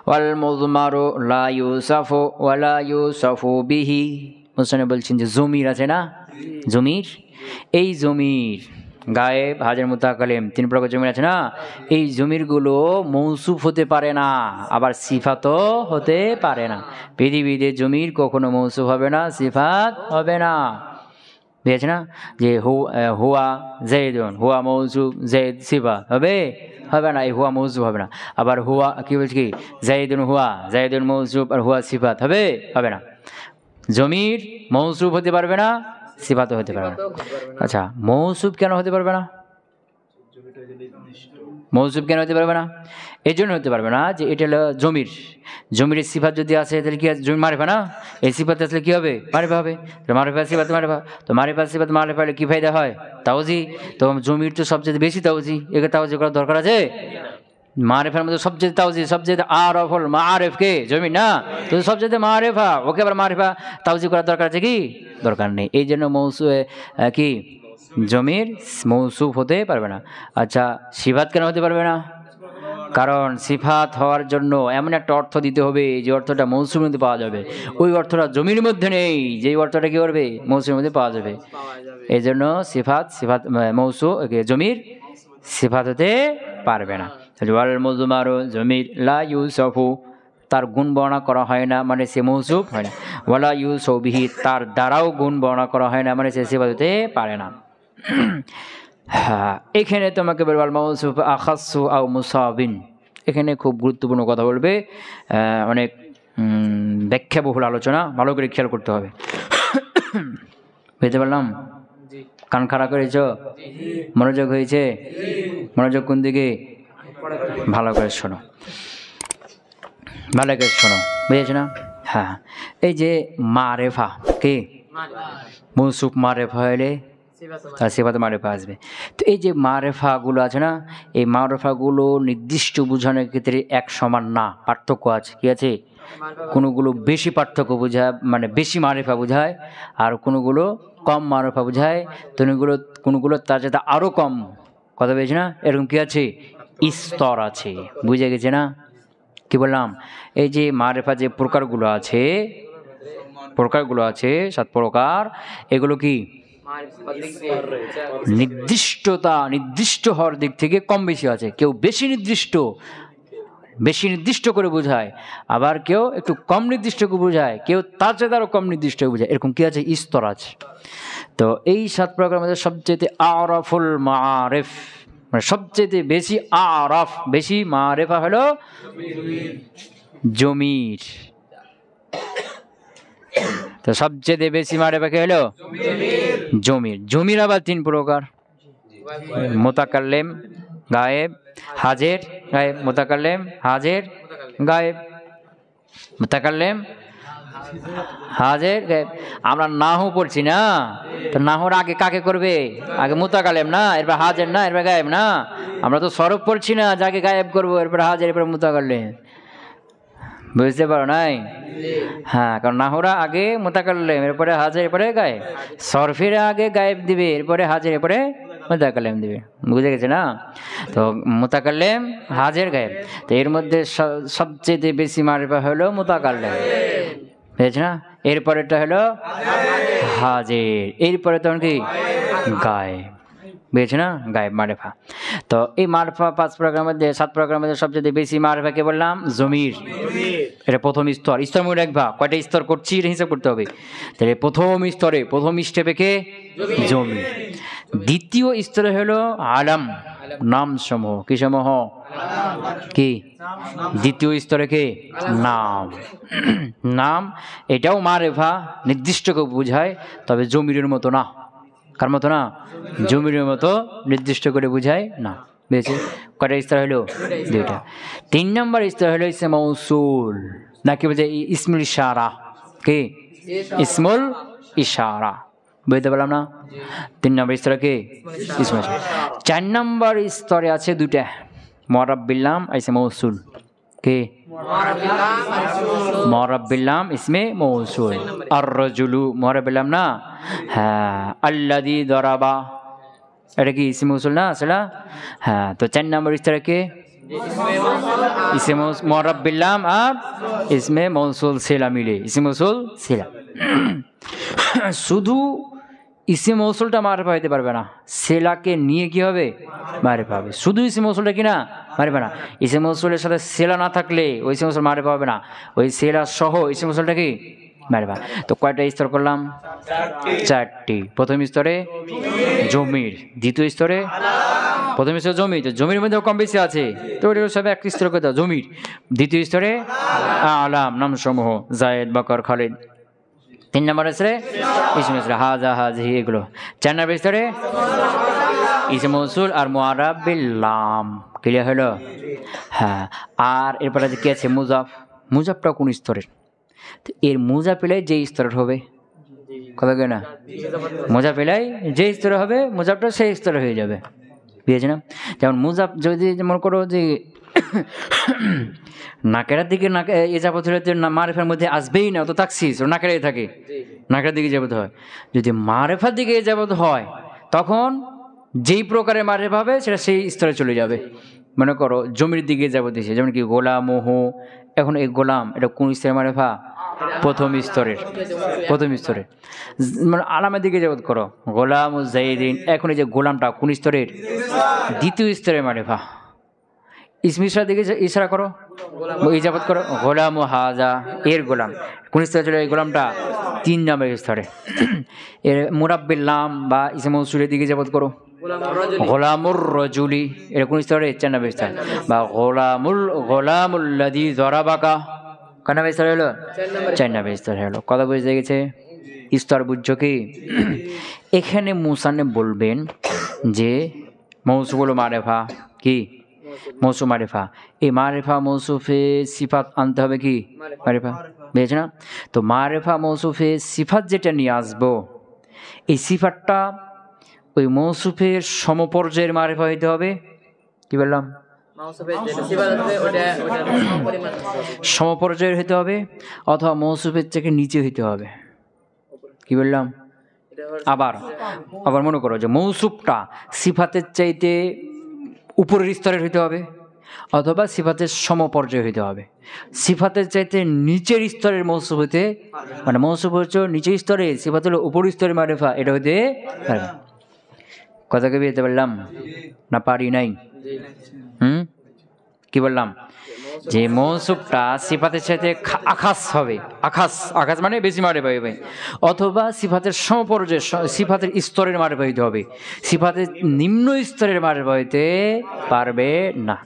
A: ওয়াল মুযমারু লা ইউসাফু ওয়া লা ইউসাফু বিহি, মুসনে বলছেন যে জমির আছে না, জমির, এই জমির গায়েব, হাজির, মুতাকাল্লিম, তিন প্রকার জমির আছে না, এই জমিরগুলো মৌসুফ হতে পারে না, আবার সিফাতও হতে পারে না। পৃথিবীতে জমির কখনো মৌসুফ হবে না, সিফাত হবে না, বুঝেছে না? যে হুয়া জাইদুন, হুয়া মৌসুফ জাইদ সিফাত হবে? হবে না, এই হুয়া মৌসুফ হবে না। আবার হুয়া কি বলছে কি জাইদুন হুয়া, জাইদুন মৌসুফ আর হুয়া সিফাত হবে? হবে না। জমির মৌসুফ হতে পারবে না, সিফাতও হতে পারবে না। আচ্ছা, মৌসুফ কেন হতে পারবে না? মৌসুফ কেন হতে পারবে না? এই জন্য হতে পারবে না যে এটা হলো জমির, জমির সিফাত যদি আছে তাহলে কি জমি মারিফা না? এই সিফাত আসলে কি হবে? মারিফা হবে। মারিফা সিফাত মারিফা, তো মারিফা সিফাত মারিফা হলে কি ফায়দা হয়? তাওজি। তো জমির তো সবচেয়ে বেশি তাওজি, একে তাওজি করার দরকার আছে? মারিফার মধ্যে সবচেয়ে তাওজি, সবচেয়ে আরফ হল মারিফ কে জমি না, তো সবচেয়ে মারিফা, ওকে আবার মারিফা তাওজি করার দরকার আছে কি? দরকার নেই। এই জন্য কি জমির মৌসুফ হতে পারবে না। আচ্ছা, সিফাত কেন হতে পারবে না? কারণ সিফাত হওয়ার জন্য এমন একটা অর্থ দিতে হবে যে অর্থটা মৌসুমের মধ্যে পাওয়া যাবে, ওই অর্থটা জমির মধ্যে নেই, যেই অর্থটা কি করবে মৌসুমের মধ্যে পাওয়া যাবে। এই জন্য সিফাত জমির সিফাত হতে পারবে না। ওয়াল মুজমারু জমির লা ইউসাফু, তার গুণ বর্ণনা করা হয় না মানে সে মৌসুফ হয় না। ওয়ালা ইউসাফু বিহি, তার দ্বারাও গুণ বর্ণনা করা হয় না মানে সে সিফাত হতে পারে না। হ্যাঁ, এখানে তোমাকে বলবো আল মাউসুফ আখাসু আও মুসাবিন, এখানে খুব গুরুত্বপূর্ণ কথা বলবে, অনেক ব্যাখ্যাবহুল আলোচনা, ভালো করে খেয়াল করতে হবে। বুঝতে পারলাম? কান খাড়া করেছ? মনোযোগ হয়েছে? মনোযোগ কোন দিকে? ভালো করে শোনো, ভালো করে শোনো, বুঝেছ না? হ্যাঁ, এই যে মারেফা কে মৌসুফ মারেফা হলে তার সিফাতে মারেফা আসবে। তো এই যে মারেফাগুলো আছে না, এই মারেফাগুলো নির্দিষ্ট বোঝানোর ক্ষেত্রে এক সমান না, পার্থক্য আছে। কি আছে? কোনোগুলো বেশি পার্থক্য বোঝায়, মানে বেশি মারেফা বোঝায়, আর কোনোগুলো কম মারেফা বোঝায়, তো কোনোগুলো তার সাথে আরও কম। কথা বলছি না? এরকম কি আছে? স্তর আছে। বুঝে গেছে না? কি বললাম? এই যে মারেফা যে প্রকারগুলো আছে 7 প্রকার, এগুলো কি নির্দিষ্ট হওয়ার দিক থেকে কম বেশি আছে। কেউ বেশি নির্দিষ্ট করে বোঝায়, আবার কেউ একটু কম নির্দিষ্ট করে বোঝায়, কেউ তার চেয়ে আরও কম নির্দিষ্ট বোঝায়। এরকম কি আছে? স্তর আছে। তো এই 7 প্রকারের মধ্যে সবচেয়ে আরাফুল মারেফ, মানে সবচেয়ে বেশি আরাফ, বেশি মারেফা হলো জমির। তো সবচেয়ে বেশি মারেফা কে হলো জমির। জমির আবার 3 প্রকার, মুতাকাল্লিম, গায়েব, হাজির, গায়েব। মুতাকাল্লিম, হাজির, গায়েব। মুতাকাল্লিম, হাজির, গায়েব। আমরা নাহু পড়ছি না, তো নাহুর আগে কাকে করবে? আগে মুতাকাল্লিম না, এরপর হাজির না, এরপর গায়েব না। আমরা তো সরফ পড়ছি না, যাকে গায়েব করবো, এরপর হাজির, এরপর মুতাকাল্লিম। বুঝতে পারো নাই? হ্যাঁ, কারণ নাহুরা আগে মুতাকাল্লিম, এরপরে হাজির, এরপরে গায়েব। সরফের আগে গায়েব দিবে, এরপরে হাজির, এরপরে মুতাকাল্লিম দিবে। বুঝে গেছে না? তো মুতাকাল্লিম, হাজির, গায়েব। তো এর মধ্যে সবচেয়ে বেশি মারিফা হলো মুতাকাল্লিম, বুঝেছ না? এরপরেরটা হলো হাজির, এরপরে তখন কি গায়েব। বুঝেছ না? গায়েব মারিফা। তো এই মারিফা 5 প্রকারের মধ্যে 7 প্রকারের মধ্যে সবচেয়ে বেশি মারিফা কে বললাম? জমির। এটা প্রথম স্তর। স্তর মনে রাখবা, কয়টা স্তর করছি এটা হিসাব করতে হবে। তাহলে প্রথম স্তরে, প্রথম স্টেপে কে? জমির। দ্বিতীয় স্তরে হলো আলাম, নাম সমূহ। কি সমূহ? কি? দ্বিতীয় স্তরে কে? নাম। নাম এটাও মারিফা, নির্দিষ্ট করে বোঝায়, তবে জমিরের মতো না। কার মতো না? জমিরের মতো নির্দিষ্ট করে বোঝায় না। বুঝেছে? কয়টা স্তর হলো? 2টা। 3 নম্বর স্তর হলো ইসমে মৌসুল, নাকি বলছে ইসমুল ইশারা। কি? ইসমুল ইশারা। বুঝতে পারলাম না? 3 নম্বর স্তরে কে? ইসমুল ইশারা। 4 নম্বর স্তরে আছে 2টা, মুআরাব বিল নাম, ইসমে মৌসুল। কে? মুআরাব বিল নাম, ইসমে মৌসুল। আর রাজুলু মুআরাব বিল নাম না? হ্যাঁ। আল্লাযী দারাবা, এটা কি ইসমে মৌসুল না? সেটা হ্যাঁ। তো 4 নম্বর স্তরে কে? ইসমে মুআরাব বিল নাম আর ইসমে মৌসুল সিলা মিলে, ইসমে মৌসুল সিলা। শুধু ইসমে মৌসুলটা মারিফা হইতে পারবে না, সেলাকে নিয়ে কি হবে? মারিফা হবে। শুধু ইসমে মৌসুলটা কি না? মারিফা না। ইসমে মৌসুলের সাথে সেলা না থাকলে ওই ইসমে মৌসুল মারিফা হবে না। ওই সেলা সহ ইসমে মৌসুলটা কি মারিফা। তো কয়টা স্তর করলাম? চারটি। প্রথম স্তরে জমির, দ্বিতীয় স্তরে প্রথম স্তরে জমি, তো জমির মধ্যেও কম বেশি আছে, তো ওটা সব এক স্তর করে দাও জমির। দ্বিতীয় স্তরে আলাম, নামসমূহ, জায়েদ, বকর, খালিদ। 3 নম্বর স্তরে ইসম হাজা, হাজি, এগুলো। 4 নম্বর স্তরে ইসম মৌসুল আর মুআরাব বিল লাম। ক্লিয়ার হলো? হ্যাঁ। আর এরপরে কি আছে? মুজাফ। মুজাফটা কোন স্তরের? তো এর মুজাফ পেলে যে স্তরের হবে, কথা কেন না? মুজাফ পেলাই যে স্তরে হবে, মুজাফটা সেই স্তরে হয়ে যাবে, বুঝেছি না? যেমন মুজাফ যদি মনে করো যে নাকেরার দিকে এজাবত হলে মারেফার মধ্যে আসবেই না, তো তাকসিস ও নাকেরাই থাকে, নাকেরার দিকে এজাবত হয়। যদি মারেফার দিকে এজাবত হয় তখন যেই প্রকারের মারেফা হবে সেটা সেই স্তরে চলে যাবে। মনে করো জমির দিকে এজাবত দিয়েছে, যেমন কি গোলামহ, এখন এই গোলাম এটা কোন স্তরের মারেফা? প্রথম স্তরের, প্রথম স্তরের। মানে আলামের দিকে এজাবত করো, গোলাম জাইদিন, এখন এই যে গোলামটা কোন স্তরের? দ্বিতীয় স্তরের মারেফা। ইসমিশার দিকে ইশারা করো, ইজাবত করো, গোলাম ও হাজা, এর গোলাম কোন স্তরে চলে? এই গোলামটা 3 নম্বর স্তরে। এর মুরাব্বিল্লাম বা ইসম মৌসুলের দিকে ইজাবত করো, গোলামুর রজুলি, এর কোন স্তরে? 4 নম্বর স্তর। বা গোলামুল্লাযী যরাবাকা, কয় নম্বর স্তর হলো? 4 নম্বর স্তর হলো। কথা বুঝতে গেছে? স্তর বুঝছো কি? এখানে মুসান্নিফ বলবেন যে মৌসুফুল মারেফা কি? মৌসুফ মারিফা। এই মারিফা মৌসুফে সিফাত আনতে হবে কি? মারিফা, বুঝেছ না? তো মারিফা মৌসুফে সিফাত যেটা নিয়ে আসবো, এই সিফাতটা ওই মৌসুফের সমপর্যায়ের মারিফা হইতে হবে। কি বললাম? সমপর্যায়ের হইতে হবে, অথবা মৌসুফের থেকে নিচে হইতে হবে। কি বললাম? আবার মনে করো যে মৌসুফটা সিফাতের চাইতে উপরের স্তরের হইতে হবে, অথবা সিফাতের সমপর্যায় হইতে হবে। সিফাতের চাইতে নিচের স্তরের মৌসুফ হইতে, মানে মৌসুফ হচ্ছে নিচের স্তরে, সিফাত হলো উপর স্তরের মারিফা, এটা হইতে পারবে। কথা কে বুঝতে পারলাম না? পারি নাই? কি বললাম? যে মৌসুফটা সিফাতের সাথে আখাস হবে, আখাস মানে বেশি মারিফা হবে, অথবা সিফাতের সমপর্যায়, সিফাতের স্তরের মারিফা হইতে হবে। সিফাতের নিম্ন স্তরের মারিফা হইতে পারবে না।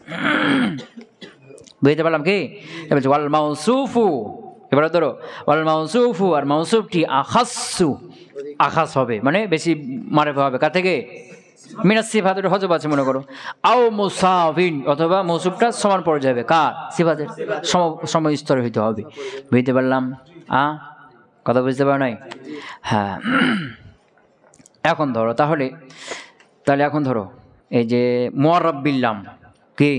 A: বুঝতে পারলাম কি? এবার ওয়াল মাউসুফু, এবার ধরো ওয়াল মাউসুফু, আর মাউসুফটি আখাস হবে, মানে বেশি মারিফা হবে। কার থেকে? মিনাস সিফাতের হজব আছে মনে করো। আও মুসাফিন, অথবা মৌসুফটা সমান পর্যায়ে হবে কার? সিফাতের সম স্তরে হইতে হবে। বুঝতে পারলাম? কথা বুঝতে পারো নাই? হ্যাঁ। এখন ধরো তাহলে এখন ধরো এই যে মুআররাব্বিল্লাম, কি?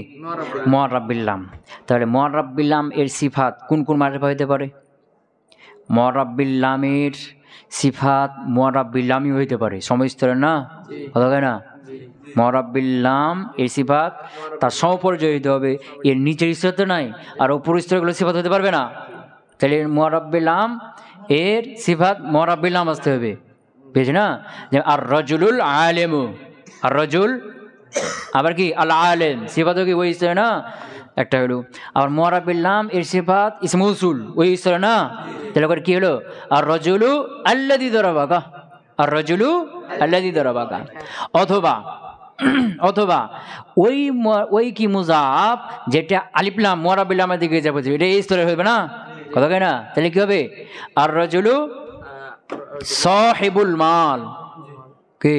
A: মুআররাব্বিল্লাম। তাহলে মুআররাব্বিল্লাম এর সিফাত কোন কোন মারিফা হইতে পারে? মুআররাব্বিল্লামের সিফাত মুআররাব্বিল্লামই হইতে পারে, সমস্তরে না? কথা কয় না? মুআররাব্বিল্লাম এর সিফাত তার সমপর্যায় হইতে হবে, এর নিচের স্তর তো নাই, আর উপর স্তরগুলো সিফাত হতে পারবে না। তাহলে মুআররাব্বিল্লাম এর সিফাত মুআররাব্বিল্লাম আসতে হবে, বুঝছি না? যে আর রজুলুল আলেমু, আর রজুল আবার কি আল আলেম, সিফাতও কি ওই স্তরে না? একটা হলো। আবার মুআররাব্বিল্লাম এর সিফাত ইসমে মৌসুল, ওই স্তরে না? তাহলে করে কি হলো? আর রজুলু আল্লাযী দারাবাকা, আর রজুলু আল্লাযী দারাবাকা। অথবা ওই কি মুজাফ যেটা আলিফ লাম মুআররাব্বিল্লামের দিকে যাবে, এটা এই স্তরে হবে না? কথা কয় না? তাহলে কি হবে? আর রজুলু সাহিবুল মাল, কি?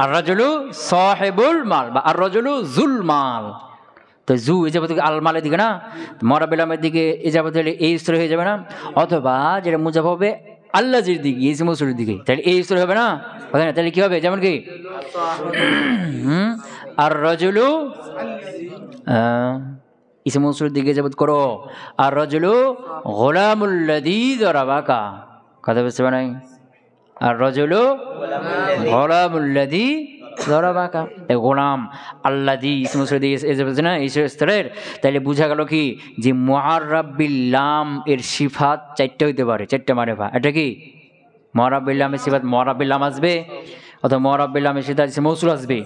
A: আর রজুলু সাহিবুল মাল বা আর রজুলু জুল মাল। তো জু এজাবত আল মালের দিকে না, মুআররাব্বিল্লামের দিকে এজাবত হলে এই স্তরে হয়ে যাবে না? অথবা যেটা মুজাফ হবে আল্লাযীর দিকে, ইসমে মৌসুলের দিকে, তাহলে এই স্তরে হবে না? তাহলে কি হবে? যেমন কি আর রজুলু ইসমে মৌসুলের দিকে এজাবত করো, আর রজুলু গোলামুল্লাযী যারাবাকা। কথা বুঝতে পারো নাই? আর রজুলু গোলামুল্লাযী যারাবাকা, গোলাম আল্লাযী ইসমে মৌসুলের দিকে এজাবত না, এই স্তরের। তাহলে বোঝা গেল কি যে মুআররাব্বিল্লাম এর সিফাত 4টা হইতে পারে, 4টা মারিফা। এটা কি? মুআররাব্বিল্লামের সিফাত মুআররাব্বিল্লাম আসবে, অথবা মুআরাবিল লামের সাথে ইসমে মৌসুল আসবে,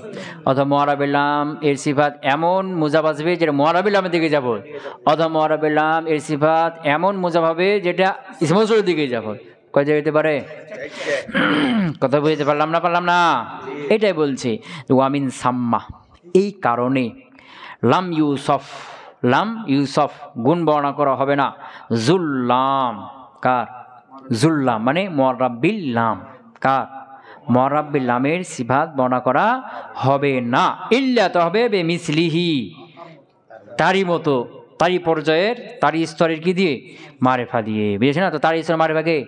A: অথবা মুআরাবিল লাম এর সিফাত এমন মুজাব আসবে যেটা মুআরাবিল লামের দিকে যাব, অথবা মুআরাবিল লাম এর সিফাত এমন মুজাব হবে যেটা ইসমে মৌসুলের দিকে যাব। কয় জায়গায় হতে পারে? কথা বুঝতে পারলাম না? এটাই বলছে ওয়ামিন সাম্মা, এই কারণে লাম ইউসফ গুণ বর্ণনা করা হবে না জুল্লাম, কার? জুল্লাম মানে মুআরাবিল লাম, কার? মুআরাবিল লামের সিফাত বর্ণনা করা হবে না, ইল্লা তো হবে বেমিসলিহি, তারই মতো, তারই পর্যায়ের, তারই স্তরের কি দিয়ে? মারেফা দিয়ে। বুঝেছে না? তো তারই স্তরের মারেফাকে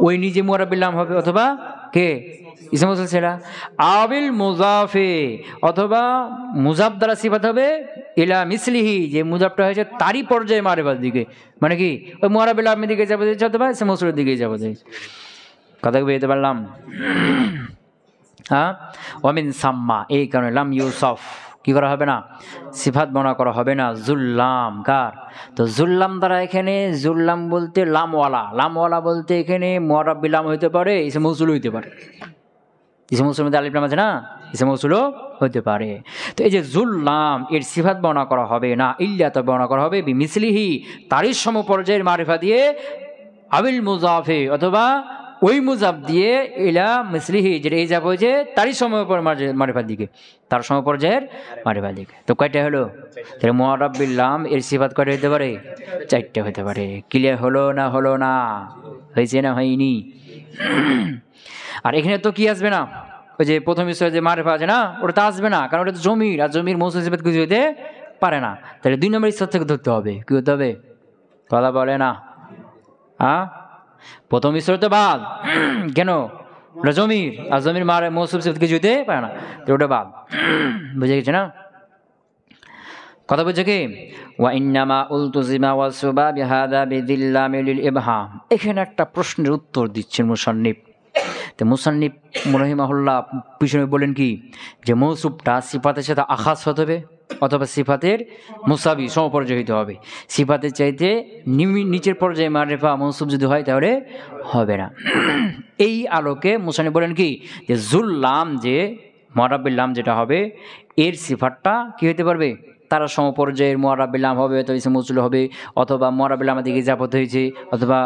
A: ওই নিজে মুআরাবিল লাম হবে, অথবা কে? ইসমে মৌসুল ছিল। আবিল মুজাফে, অথবা মুজাফ দ্বারা সিফাত হবে ইলা মিসলিহি, যে মুজাফটা হয়েছে তারই পর্যায়ে মারেফার দিকে, মানে কি ওই মুআরাবিল লামের দিকে যাবো দিয়েছে, অথবা ইসমে মৌসুলের দিকে যাবো দিয়েছে। কথা বুঝতে পারলাম? হ্যাঁ, ওয়ামিন সাম্মা, এই কারণে লাম ইউসফ কি করা হবে না? সিফাত বর্ণনা করা হবে না জুল্লাম, কার? তো জুল্লাম দ্বারা এখানে জুল্লাম বলতে লামওয়ালা বলতে এখানে মুআরাবিল লাম হইতে পারে, ইসমে মৌসুল হইতে পারে। ইসমে মৌসুলের মধ্যে আলিফ লাম আছে না, ইসমে মৌসুলও হইতে পারে। তো এই যে জুল্লাম এর সিফাত বর্ণনা করা হবে না, ইল্লা তো বর্ণনা করা হবে বিমিসলিহি, তারই সমপর্যায়ের মারিফা দিয়ে, আবিল মুজাফে, অথবা ওই মুজাফ দিয়ে, ইলা মিসলিহি, যেটা এই যাব যে তারই মারিফার দিকে, তার সমপর্যায়ের মারিফার দিকে। তো কয়টা হলো? তাহলে মুআরাবিল লাম এর সিফাত কয়টা হতে পারে? 4টে হতে পারে। ক্লিয়ার হলো না? হয়েছে না হয়নি? আর এখানে তো কি আসবে না, ওই যে প্রথম স্তরে যে মারিফা আছে না, ওটা তো আসবে না, কারণ ওটা তো জমির, আর জমির মৌসুল সিফাত কিছু হতে পারে না। তাহলে 2 নম্বর স্তর থেকে ধরতে হবে। কি হতে হবে? কথা বলে না? হ্যাঁ, প্রথম স্তরে তো বাদ, কেন? ওটা জমির, আর জমির মৌসুল সিফাত কিছু হতে পারে না, তো ওটা বাদ। বুঝে গেছে না? কথা বুঝছে কি? ওয়া ইন্নামা উলতুজিমা ওয়াসুবা বিহাদা বিদিল্লামি লিল ইবহাম। এখানে একটা প্রশ্নের উত্তর দিচ্ছেন মুসান্নিফ। তো মুসান্নিফ রাহিমাহুল্লাহ পিছনে বলেন কি, যে মৌসুফটা সিফাতের সাথে আখাস হতে হবে, অথবা সিফাতের মুসাবি সমপর্যায় হইতে হবে। সিফাতের চাইতে নিচের পর্যায়ে মারিফা মৌসুফ যদি হয় তাহলে হবে না। এই আলোকে মুসান্নিফ বলেন কি, যে জুল্লাম, যে মুআরাবিল লাম যেটা হবে, এর সিফাতটা কি হইতে পারবে? তারা সমপর্যায়ের মুআরাবিল লাম হবে, অথবা ইসমে মৌসুল হবে, অথবা মুআরাবিল লামের দিকে ইজাফত হয়েছে, অথবা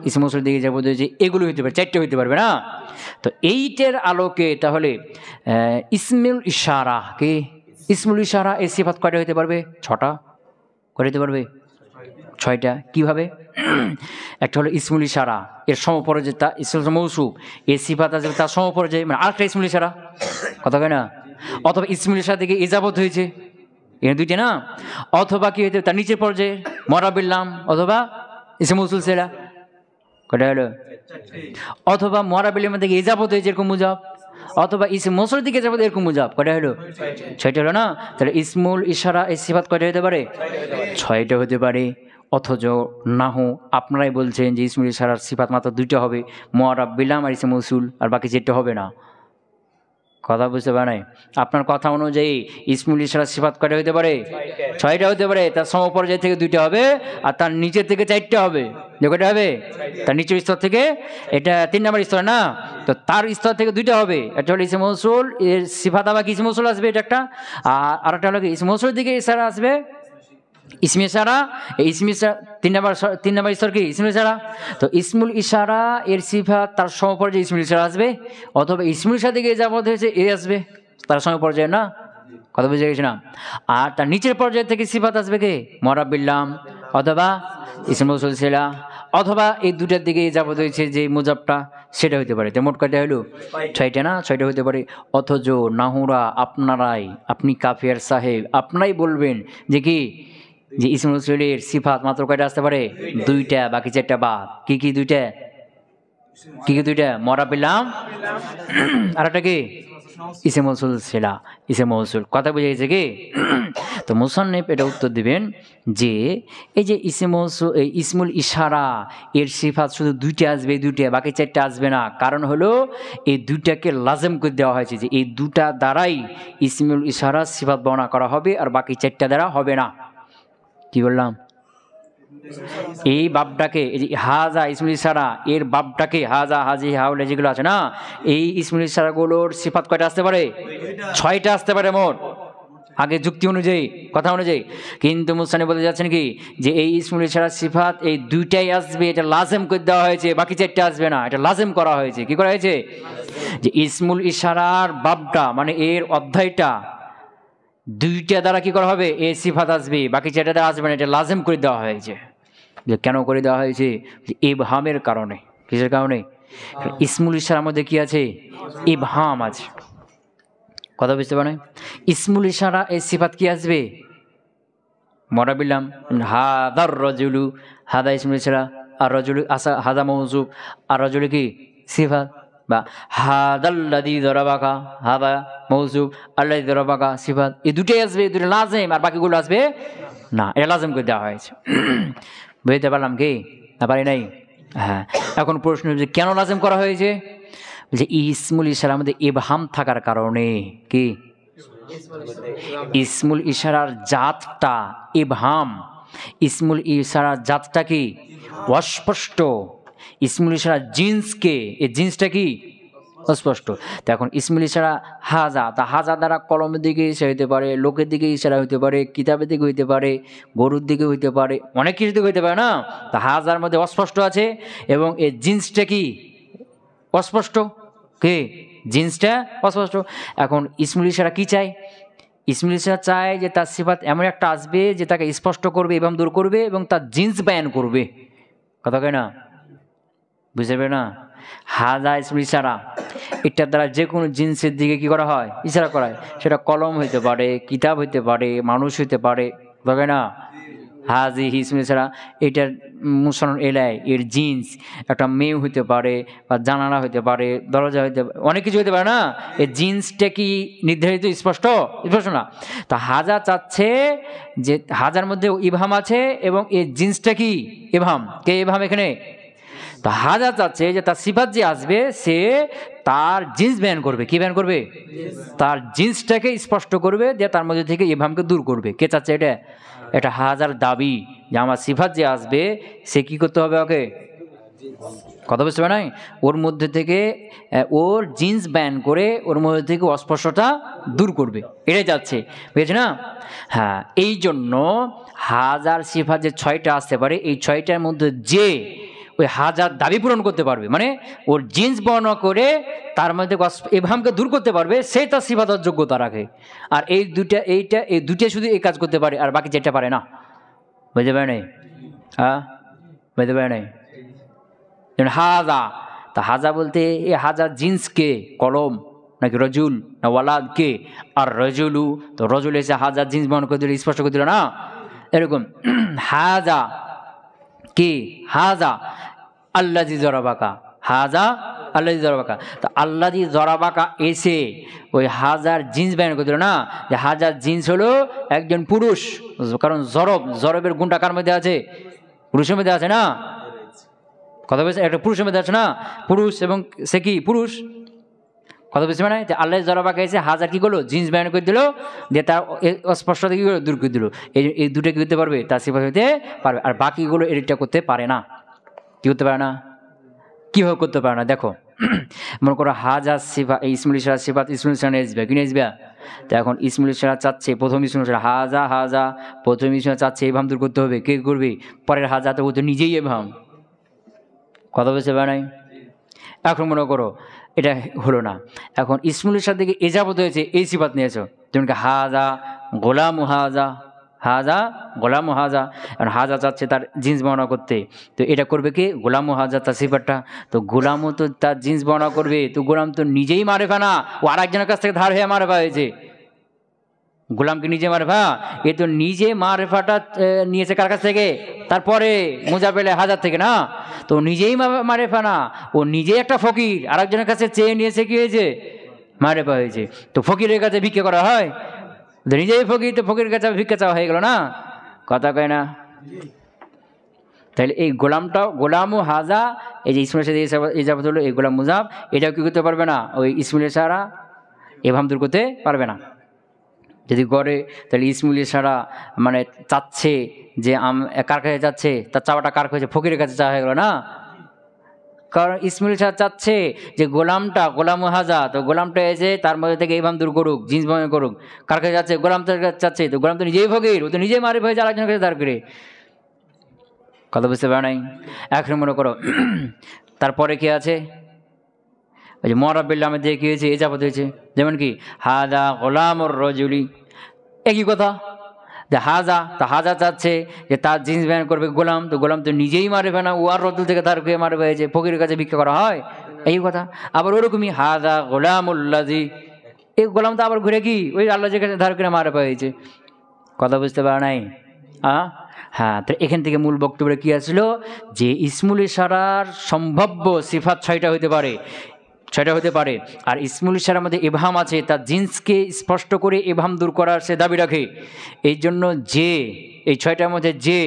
A: ইসমে মৌসুলের দিকে ইজাফত হয়েছে, এগুলো হইতে পারে, 4টে হইতে পারবে না। তো এইটার আলোকে তাহলে ইসমুল ইশারা, কি ইসমুল ইশারা এর সিফাত কয়টা হইতে পারবে? 6টা। কয়টা হইতে পারবে? 6টা। কিভাবে? একটা হলো ইসমুল ইশারা, এর সমপর্যায়ে তা ইসমুল মৌসুফ, এর সিফাত আছে তার সমপর্যায়ে, মানে আরেকটা ইসমুল ইশারা, কথা কয় না? অথবা ইসমুল ইশারা থেকে ইজাফত হয়েছে, এখানে 2টে না। অথবা কি হইতে তার নিচের পর্যায়ে মুআরাবিল লাম, অথবা ইসমে মৌসুল সেরা, কয়টা হলো? অথবা মুআরাবিল লামের দিকে ইজাফত হয়েছে এরকম মুজাফ, অথবা ইসমে মৌসুলের দিকে ইজাফত এরকম মুজাফ, কয়টা হলো? 6টা হলো না? তাহলে ইসমুল ইশারা এই সিফাত কয়টা হতে পারে? 6টা হতে পারে। অথচ নাহু আপনারাই বলছেন যে ইসমুল ইশারার সিফাত মাত্র 2টা হবে, মুআরাবিল লাম আর ইসমে মৌসুল, আর বাকি 4টা হবে না। কথা বুঝতে পারে? আপনার কথা অনুযায়ী ইসমুল ইশারা সিফাত কয়টা হতে পারে? 6টা হতে পারে। তার সমপর্যায় থেকে 2টা হবে, আর তার নিচের থেকে 4টা হবে। যে কয়টা হবে? তার নিচের স্তর থেকে, এটা 3 নম্বর স্তর না, তো তার স্তর থেকে 2টা হবে। একটা হলো ইসমে মৌসুল, এর সিফাত আবার কি ইসমে মৌসুল আসবে, এটা একটা। আর আরেকটা হলো কি ইসমে মৌসুলের দিকে ইশারা আসবে, ইসমে ইশারা। এই ইসমে ইশারা 3 নম্বর স্তর কি ইসমুল ইশারা। তো ইসমুল ইশারা এর সিফাত তার সমপর্যায়ে ইসমুল ইশারা আসবে, অথবা ইসমুল ইশারা দিকে যাবত হয়েছে এ আসবে তার সমপর্যায়ে, না? কথা বুঝে গেছে না? আর তার নিচের পর্যায়ে থেকে সিফাত আসবে কে? মুআরাবিল লাম, অথবা ইসমে মৌসুল সেলা, অথবা এই 2টার দিকে যাবত হয়েছে যে মুজাফটা, সেটা হইতে পারে। তো মোট কয়টা হলো? 6টা না? 6টা হইতে পারে। অথচ নাহুরা আপনারাই, আপনি কাফিয়ার সাহেব, আপনারাই বলবেন যে কি, যে ইসমে মৌসুলের সিফাত মাত্র কয়টা আসতে পারে? 2টা, বাকি 4টা বাদ। কি কি 2টা? কি কি 2টা? মুআরাবিল লাম, আর একটা কি ইসমে মৌসুল সেলা, ইসমে মৌসুল। কথা বুঝে গেছে কি? তো মুসান্নিফ এটা উত্তর দিবেন যে এই যে ইসমুল ইশারা এর সিফাত শুধু 2টা আসবে, 2টা, বাকি 4টা আসবে না। কারণ হলো এই 2টাকে লাজম করে দেওয়া হয়েছে, যে এই 2টা দ্বারাই ইসমুল ইশারা সিফাত বর্ণনা করা হবে, আর বাকি 4টা দ্বারা হবে না। কি বললাম? এই বাবটাকে, এই যে হাজা ইসমুল ইশারা, এর বাবটাকে হাজা হাজি হাউলে যেগুলো আছে না, এই ইসমুল ইশারাগুলোর সিফাত কয়টা আসতে পারে? 6টা আসতে পারে মোট, আগে যুক্তি অনুযায়ী, কথা অনুযায়ী। কিন্তু মুসানি বলতে যাচ্ছেন কি, যে এই ইসমুল ইশারার সিফাত এই 2টাই আসবে, এটা লাজেম করে দেওয়া হয়েছে, বাকি 4টা আসবে না, এটা লাজেম করা হয়েছে। কি করা হয়েছে? যে ইসমুল ইশারার বাবটা মানে এর অধ্যায়টা 2টা দ্বারা কি করা হবে? এই সিফাত আসবে, বাকি 4টা দ্বারা আসবে না, এটা লাজেম করে দেওয়া হয়েছে। যে কেন করে দেওয়া হয়েছে? ইবহামের কারণে। কিসের কারণে? ইসমুল ইশারার মধ্যে কি আছে? ইবহাম আছে। কথা বুঝতে পারে? ইসমুল ইশারা এই সিফাত কি আসবে? মরা বিল্লাম হাদার রজুলু, হাদা ইসমুল ইশারা, আর রজুলু আসা, হাদা মৌজুব, আর রজুলু কি সিফাত, বা হাদাল্লাযী যরাবাকা, হাদা মৌজুব, আল্লাযী যরাবাকা সিফাত। এই 2টাই আসবে, 2টা লাজেম, আর বাকিগুলো আসবে না, এটা লাজেম করে দেওয়া হয়েছে। বুঝতে পারলাম কি না পারি নাই? হ্যাঁ, এখন প্রশ্ন যে কেন লাজেম করা হয়েছে? যে ইসমুল ইশারার মধ্যে ইবহাম থাকার কারণে। কি? ইসমুল ইশারার জাতটা ইবহাম, ইসমুল ইশারার জাতটা কি? অস্পষ্ট। ইসমুল ইশারার জিন্সকে, এই জিন্সটা কি? অস্পষ্ট। তো এখন ইসমুল ইশারা হাজা, তা হাজা দ্বারা কলমের দিকে ইশারা হইতে পারে, লোকের দিকে ইশারা হইতে পারে, কিতাবের দিকে হইতে পারে, গরুর দিকে হইতে পারে, অনেক কিছু দিকে হইতে পারে না। তা হাজার মধ্যে অস্পষ্ট আছে, এবং এই জিন্সটা কি? অস্পষ্ট। কে? জিন্সটা অস্পষ্ট। এখন ইসমুল ইশারা কি চাই? ইসমুল ইশারা চায় যে তার সিফাত এমন একটা আসবে যে তাকে স্পষ্ট করবে এবং দূর করবে, এবং তার জিন্স বয়ান করবে। কথা কয় না? বুঝতে পারবে না? হাজা ইসমুল ইশারা, এটার দ্বারা যে কোনো জিন্সের দিকে কি করা হয়? ইশারা করা হয়। সেটা কলম হইতে পারে, কিতাব হইতে পারে, মানুষ হইতে পারে। কথা কয় না? হাজি ইসমুল ইশারা, এটার মুসলমান এলায় এর জিন্স একটা মেয়ে হইতে পারে, বা জানালা হইতে পারে, দরজা হইতে পারে, অনেক কিছু হইতে পারে না। এই জিন্সটা কি নির্ধারিত? স্পষ্ট? স্পষ্ট না। তা হাজা চাচ্ছে যে হাজার মধ্যে ইবহাম আছে, এবং এই জিন্সটা কি? ইবহাম। কে ইবহাম এখানে? তা হাজা চাচ্ছে যে তার সিফাত যে আসবে সে তার জিন্স বয়ান করবে। কি বয়ান করবে? তার জিন্সটাকে স্পষ্ট করবে, যে তার মধ্যে থেকে ইবহামকে দূর করবে। কে চাচ্ছে এটা? এটা হাজার দাবি যে আমার সিফাত যে আসবে সে কি করতে হবে? ওকে কথা বুঝতে পারে নাই? ওর মধ্যে থেকে ওর জিন্স ব্যান করে ওর মধ্যে থেকে অস্পষ্টতা দূর করবে, এটাই যাচ্ছে। বুঝেছে না? হ্যাঁ, এই জন্য হাজার সিফাত যে 6টা আসতে পারে, এই 6টার মধ্যে যে ওই হাজার দাবি পূরণ করতে পারবে, মানে ওর জিন্স বর্ণনা করে তার মধ্যে ইবহামকে দূর করতে পারবে, সেই তার সিফাতের যোগ্যতা রাখে। আর এই দুটা শুধু এই কাজ করতে পারে, আর বাকি যেটা পারে না। বুঝতে পারে নাই? হ্যাঁ, বুঝতে পারে নাই? যেমন হাজা, তা হাজা বলতে এই হাজার জিন্সকে, কলম নাকি রজুল না ওয়ালাদ কে? আর রজুলু, তো রজুল এসে হাজার জিন্স বর্ণনা করে দিল, স্পষ্ট করে দিল না। এরকম হাজা কি? হাজা আল্লাযী যরাবাকা, হাজা আল্লাযী যরাবাকা। তা আল্লাযী যরাবাকা এসে ওই হাজার জিন্স বয়ান করে দিল না, যে হাজার জিন্স হলো একজন পুরুষ। কারণ জরবের গুণটা কার মধ্যে আছে? পুরুষের মধ্যে আছে না? কথা বলছে, একটা পুরুষের মধ্যে আছে না? পুরুষ, এবং সে কি? পুরুষ। কথা বুঝতে পারে? যে আল্লাহ যরাবাকা এসে হাজার কি করলো? জিন্স বয়ান করে দিল, দিয়ে তার অস্পষ্টতা কি করলো? দূর করে দিল। এই দুটো কি করতে পারবে? তার সিফাত হইতে পারবে, আর বাকিগুলো এডিটটা করতে পারে না। কি করতে পারে না? কীভাবে করতে পারে না? দেখো, মনে করো হাজার সিফা, এই ইসমুল ইশারা সিফাত ইসমুল ইশারা নেসবে, কি নেসবে? তো এখন ইসমুল ইশারা চাচ্ছে প্রথম ইসমুল ইশারা হাজা, প্রথম ইসমুল চাচ্ছে ইবহাম দূর করতে হবে। কে করবে? পরের হাজা তো ও তো নিজেই ইবহাম। কথা বুঝতে পারে নাই? এখন মনে করো এটা হলো না, এখন ইসমুল ইশারার দিকে এজাবত হয়েছে, এই সিফাত নিয়েছো, যেমন হাজা গোলাম হাজা, হাজা গোলাম হাজা। এখন হাজা চাচ্ছে তার জিন্স বর্ণনা করতে, তো এটা করবে কি? গোলাম হাজা তার সিফাতটা। তো গোলামও তো তার জিন্স বর্ণনা করবে, তো গোলাম তো নিজেই মারেফা না, ও আর একজনের কাছ থেকে ধার হয়ে মারেফা হয়েছে। গোলামকে নিজে মারেফা, এ তো নিজে মারেফাটা নিয়েছে কার কাছ থেকে? তারপরে মুজাবেলে হাজার থেকে না, তো নিজেই মারেফা না, ও নিজেই একটা ফকির, আর একজনের কাছে চেয়ে নিয়েছে, কি হয়েছে? মারেফা হয়েছে। তো ফকিরের কাছে ভিক্ষা করা হয়, নিজেই ফকির, তো ফকিরের কাছে ভিক্ষা চাওয়া হয়ে গেল না? কথা কয় না? তাহলে এই গোলামটাও, গোলামও হাজা, এই যে ইসমুল ইশারা ইজাবত হলো, এই গোলাম মুজাব, এটাও কি করতে পারবে না? ওই ইসমুল ইশারা ইবহাম দূর করতে পারবে না। যদি করে তাহলে ইসমুল ইশারা মানে চাচ্ছে যে কার কাছে যাচ্ছে, তার চাওয়াটা কার কাছে, ফকিরের কাছে চাওয়া হয়ে গেল না। কারণ ইসমুল ইশারা চাচ্ছে যে গোলাম হাজা, তো গোলামটা এসে তার মধ্যে থেকে ইমাম দূর করুক, জিন্স বয়ন করুক। কার কাছে যাচ্ছে? গোলাম চাচ্ছে, তো গোলাম তো নিজেই ফকির, ও তো নিজেই মারিফ হয়ে যায় আরেকজনের কাছে দাঁড় করে। কথা বুঝতে পারে নাই? এখন মনে করো তারপরে কি আছে, ওই যে মরাবিল্লামে দিয়ে কি হয়েছে, এজাবত হয়েছে। যেমন কি হাজা গোলামর রজুলি, একই কথা। যে হাজা, তা হাজা চাচ্ছে যে তার জিন্স ব্যান করবে গোলাম, তো গোলাম তো নিজেই মারবে না, ও আর রজুল থেকে তার কে মারবে হয়েছে, ফকিরের কাছে ভিক্ষা করা হয়, এই কথা। আবার ওরকমই হাজা গোলামুল্লাজি, এই গোলাম তো আবার ঘুরে কি ওই আল্লাহর কাছে ধার করে মারা হয়েছে। কথা বুঝতে পারা নাই? হ্যাঁ, তো এখান থেকে মূল বক্তব্যে কি আসলো, যে ইসমুল ইশারার সম্ভাব্য সিফাত 6টা হতে পারে, 6টা হতে পারে। আর ইসমুল ইশারার মধ্যে ইবহাম আছে, তার জিন্সকে স্পষ্ট করে ইবহাম দূর করার সে দাবি রাখে। এই জন্য যে এই 6টার মধ্যে যে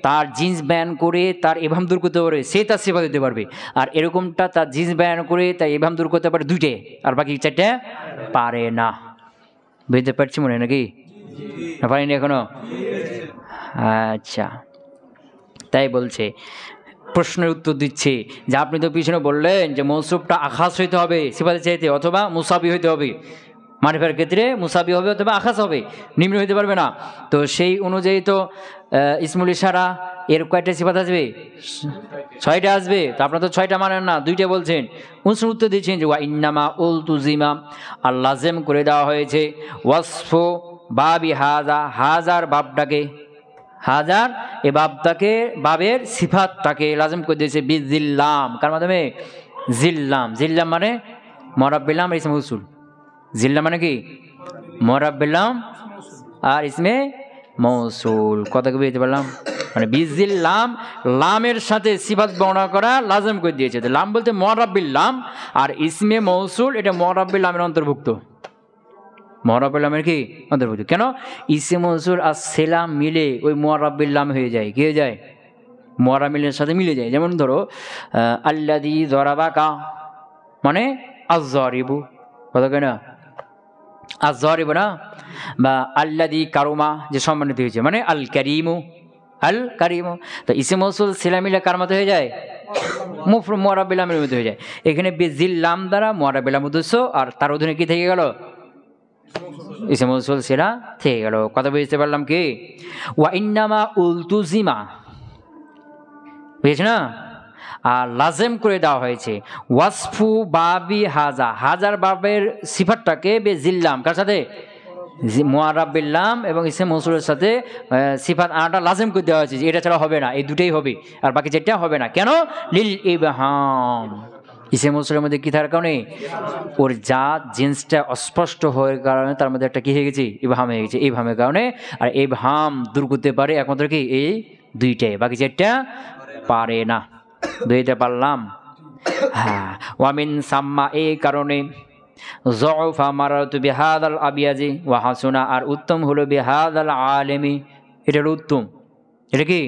A: তার জিন্স ব্যান করে তার ইবহাম দূর করতে পারে, সে তার সিফাত দিতে পারবে। আর এরকমটা তার জিন্স ব্যান করে তার ইবহাম দূর করতে পারে 2টে, আর বাকি 4টে পারে না। বুঝতে পারছি মনে হয় নাকি? না পারিনি এখনো? আচ্ছা, তাই বলছে, প্রশ্নের উত্তর দিচ্ছে যে আপনি তো পিছনে বললেন যে মৌসুফটা আখাস হইতে হবে সিফাতের চাইতে, অথবা মুসাবি হইতে হবে। মারিফার ক্ষেত্রে মুসাবি হবে অথবা আখাস হবে, নিম্ন হইতে পারবে না। তো সেই অনুযায়ী তো ইসমুল ইশারা এর কয়টা সিফাত আসবে? 6টা আসবে। তো আপনারা তো 6টা মানেন না, 2টে বলছেন। উত্তর দিচ্ছেন যে ওয়া ইন্নামা উল তুজিমা, আর লাজেম করে দেওয়া হয়েছে ওয়াসফু বাবি হাজা, হাজার বাবটাকে, হাজার এ বাবটাকে, বাবের সিফাতটাকে লাজম করে দিয়েছে বিজিল্লাম। কার মাধ্যমে? জিল্লাম। জিল্লাম মানে মরাব্বিল্লাম আর ইসমে উসুল। জিল্লাম মানে কি? মরাব্বিল্লাম আর ইসমে মৌসুল। কথা কি বুঝতে পারলাম? মানে বিজিল্লাম, লামের সাথে সিফাত বর্ণনা করা লাজম করে দিয়েছে। লাম বলতে মরাব্বিল্লাম, আর ইসমে মৌসুল এটা মরাব্বিল্লামের অন্তর্ভুক্ত। মরাব্বিল্লামের কি অন্তর্ভুক্ত? কেন? ইসমে মৌসুল আর সেলাম মিলে ওই মরাব্বিল্লাম হয়ে যায়। কি হয়ে যায়? মরামিলের সাথে মিলে যায়। যেমন ধরো আল্লাযী যরাবাকা মানে আয-যারিবু, কথা কয় না? আয-যারিবু না, বা আল্লাযী কারুমা যে সম্মানিত হয়েছে মানে আল কারীমু, আল কারীমু। তো ইসমে মৌসুল সেলাম মিলে কার মতো হয়ে যায়? মরাব্বিল্লামের মতো হয়ে যায়। এখানে বিজিল্লাম দ্বারা মরাব্বিল্লাম উদ্দেশ্য, আর তার অধীনে কি থেকে গেল? ইসমে মৌসুল সেরা থেকে গেল। কথা বুঝতে পারলাম কি? ওয়া ইন্নামা উলতুজিমা, বুঝেছ না? আর লাজেম করে দেওয়া হয়েছে ওয়াসফু বাবি হাজা, হাজার বাবের সিফাতটাকে বেজিল্লাম, কার সাথে? মুআরাবিল্লাম এবং ইসমে মৌসুলের সাথে সিফাত আনাটা লাজেম করে দেওয়া হয়েছে। এটা ছাড়া হবে না, এই 2টাই হবে, আর বাকি 4টা হবে না। কেন? লিল ইবহাম। ইসমে মৌসুলের মধ্যে কি থাকার কারণে? ওর জাত জিন্সটা অস্পষ্ট হওয়ার কারণে তার মধ্যে একটা কি হয়ে গেছে? ইবহাম হয়ে গেছে। ইবহামের কারণে, আর ইবহাম দূর করতে পারে একমাত্র কি? এই 2টাই, বাকি 4টা পারে না। 2টা পারলাম। হ্যাঁ, ওয়ামিন সাম্মা, এই কারণে যউফা মারাতু বিহাদাল আবিয়াজি ওয়া হাসুনা, আর উত্তম হলো বিহাদাল আলেমি, এটা হলো উত্তম। এটা কি?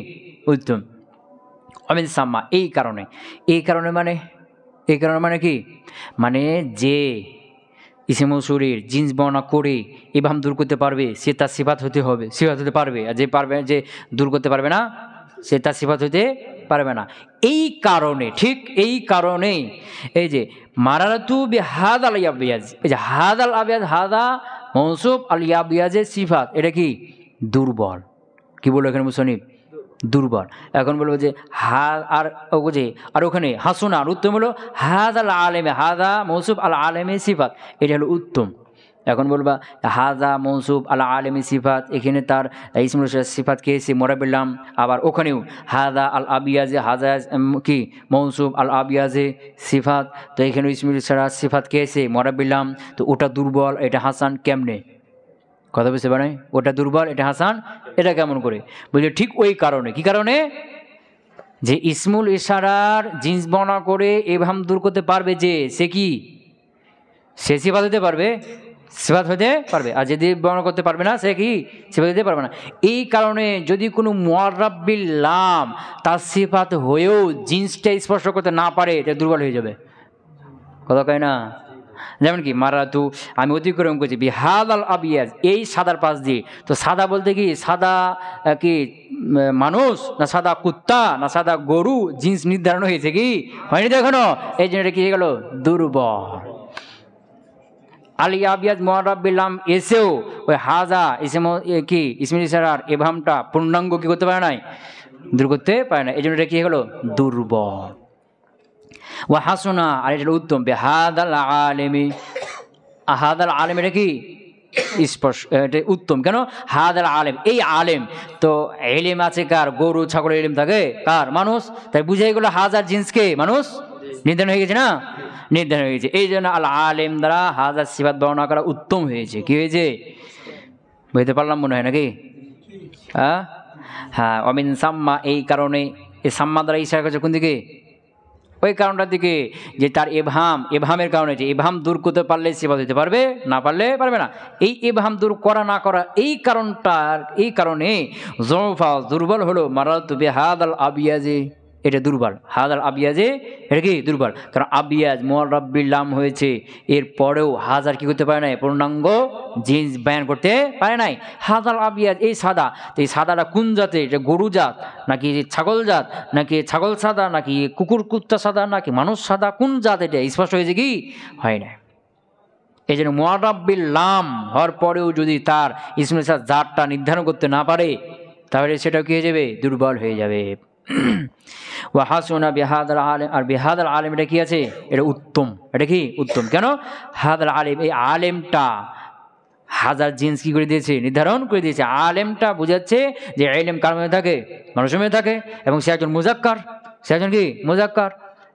A: উত্তম। ওয়ামিন সাম্মা, এই কারণে। এই কারণে মানে, এই কারণে মানে কি? মানে যে ইসমে মৌসুলের জিন্স বর্ণনা করে ইবহাম দূর করতে পারবে, সে তার সিফাত হতে হবে, সিফাত হতে পারবে। আর যে পারবে, যে দূর করতে পারবে না, সে তার সিফাত হতে পারবে না। এই কারণে, ঠিক এই কারণেই এই যে মারাতু বিহাদ আল ইয়াবিয়াজ, এই যে হাদ আল আবিয়াজ, হাদা মৌসুফ আল ইয়াবিয়াজের সিফাত, এটা কি? দুর্বল। কি বলবো এখানে মুসনিফ? দুর্বল। এখন বলবো যে আর যে আর ওখানে হাসুনা, আর উত্তম হলো হাদ আল আলেমে, হাদা মৌসুফ আল আলেমে সিফাত, এটা হলো উত্তম। এখন বলবা হাজা মৌসুফ আল আলেমি সিফাত, এখানে তার ইসমুল সিফাত কে এসে মরাবিল্লাম। আবার ওখানেও হাদা আল আবিয়াজে, হাজা কি মৌসুফ আল আবিয়াজে সিফাত, তো এখানেও ইসমুল সিফাত কে এসে মরাবিল্লাম। তো ওটা দুর্বল, এটা হাসান। কেমনে? কথা বুঝতে পারে? ওটা দুর্বল, এটা হাসান, এটা কেমন করে? বুঝলে? ঠিক ওই কারণে। কি কারণে? যে ইসমুল ইশারার জিন্স বর্ণনা করে ইবহাম দূর করতে পারবে যে, সে কি? সে সিফাত হতে পারবে, সিফাত হতে পারবে। আর যদি বর্ণনা করতে পারবে না, সে কি? সিফাত হতে পারবে না। এই কারণে যদি কোনো মুআরাব্বিল্লাম তার সিফাত হয়েও জিন্সটা স্পর্শ করতে না পারে, এটা দুর্বল হয়ে যাবে। কথা কয় না? যেমন কি মারাতু আমি অতিক্রম করছি বিহাদাল আবিয়াজ এই সাদার পাশ দিয়ে। তো সাদা বলতে কি সাদা কি মানুষ না সাদা কুত্তা না সাদা গরু জিন্স নির্ধারণ হয়েছে কি হয়নি তো এখনো, এই জন্য এটা কি হয়ে গেল দুর্বল। আলী আবিয়াজ মুআরাব্বিলাম এসেও ওই হাজা ইসম কি ইসমিল ইশারার এভামটা পূর্ণাঙ্গ কি করতে পারে নাই, দূর করতে পারে না, এই জন্য এটা কি হয়ে গেল দুর্বল। ওয়া হাসুনা আর এটা উত্তম বেহাদাল আলেমি, হাদাল আলেম এটা কি স্পর্শ, এটা উত্তম কেন হাদাল আলেম এই আলেম। তো এলিম আছে কার, গরু ছাগলের এলিম থাকে কার, মানুষ, তাই বুঝে গেল হাজার জিন্সকে মানুষ নির্ধারণ হয়ে গেছে না, নির্ধারণ হয়ে গেছে। এই জন্য আল আলেম দ্বারা হাজার সিফাত বর্ণনা করা উত্তম হয়েছে। কি হয়েছে বুঝতে পারলাম মনে হয় নাকি? হ্যাঁ অমিন সাম্মা এই কারণে এই সাম্মা দ্বারা ইশারা করছে কোন দিকে, ওই কারণটার দিকে যে তার এভামের কারণে, যে এভাম দূর করতে পারলে সেবা দিতে পারবে, না পারলে পারবে না। এই এভাম দূর করা না করা এই কারণটার, এই কারণে জফা দুর্বল হলো মারাতু বিহাদাল আবিয়াজে, এটা দুর্বল। হাদাল আবিয়াজে এটা কি দুর্বল, কারণ আবিয়াজ মুআরাব্বিলাম হয়েছে, এর পরেও হাজার কি করতে পারে নাই, পূর্ণাঙ্গ জিন্স বয়ান করতে পারে নাই। হাদাল আবিয়াজ এই সাদা, তো এই সাদাটা কোন জাতে, এটা গরু জাত নাকি ছাগল জাত, নাকি ছাগল সাদা নাকি কুকুর কুত্তা সাদা নাকি মানুষ সাদা, কোন জাত এটা স্পষ্ট হয়েছে কি হয় না। এই জন্য মুআরাব্বিলাম হওয়ার পরেও যদি তার ইসমে জাতটা নির্ধারণ করতে না পারে তাহলে সেটা কি হয়ে যাবে, দুর্বল হয়ে যাবে। ওয়াহাসুনা বিহাদাল আলেম, আর বিহাদাল আলেম এটা কি আছে, এটা উত্তম, এটা কি উত্তম কেন হাদাল আলেম এই আলেমটা হাজার জিন্স কি করে দিয়েছে, নির্ধারণ করে দিয়েছে। আলেমটা বোঝাচ্ছে যে ইলম কার মধ্যে থাকে, মানুষের মধ্যে থাকে, এবং সে একজন মুজাক্কার, সে একজন কি মুজাক্কার,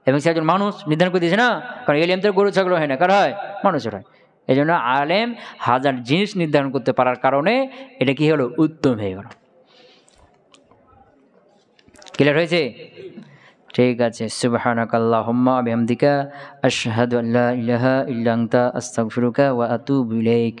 A: এবং সে একজন মানুষ নির্ধারণ করে দিয়েছে না, কারণ ইলম তো গরু ছাগল হয় না, কার হয়, মানুষের হয়। এই জন্য আলেম হাজার জিনিস নির্ধারণ করতে পারার কারণে এটা কি হলো, উত্তম হয়ে গেল। ক্লিয়ার হয়েছে? ঠিক আছে। সুবহানাকাল্লাহুম্মা ওয়া বিহামদিকা আশহাদু আল্লা ইলাহা ইল্লা আনতা আস্তাগফিরুকা ওয়া আতুবু ইলাইক।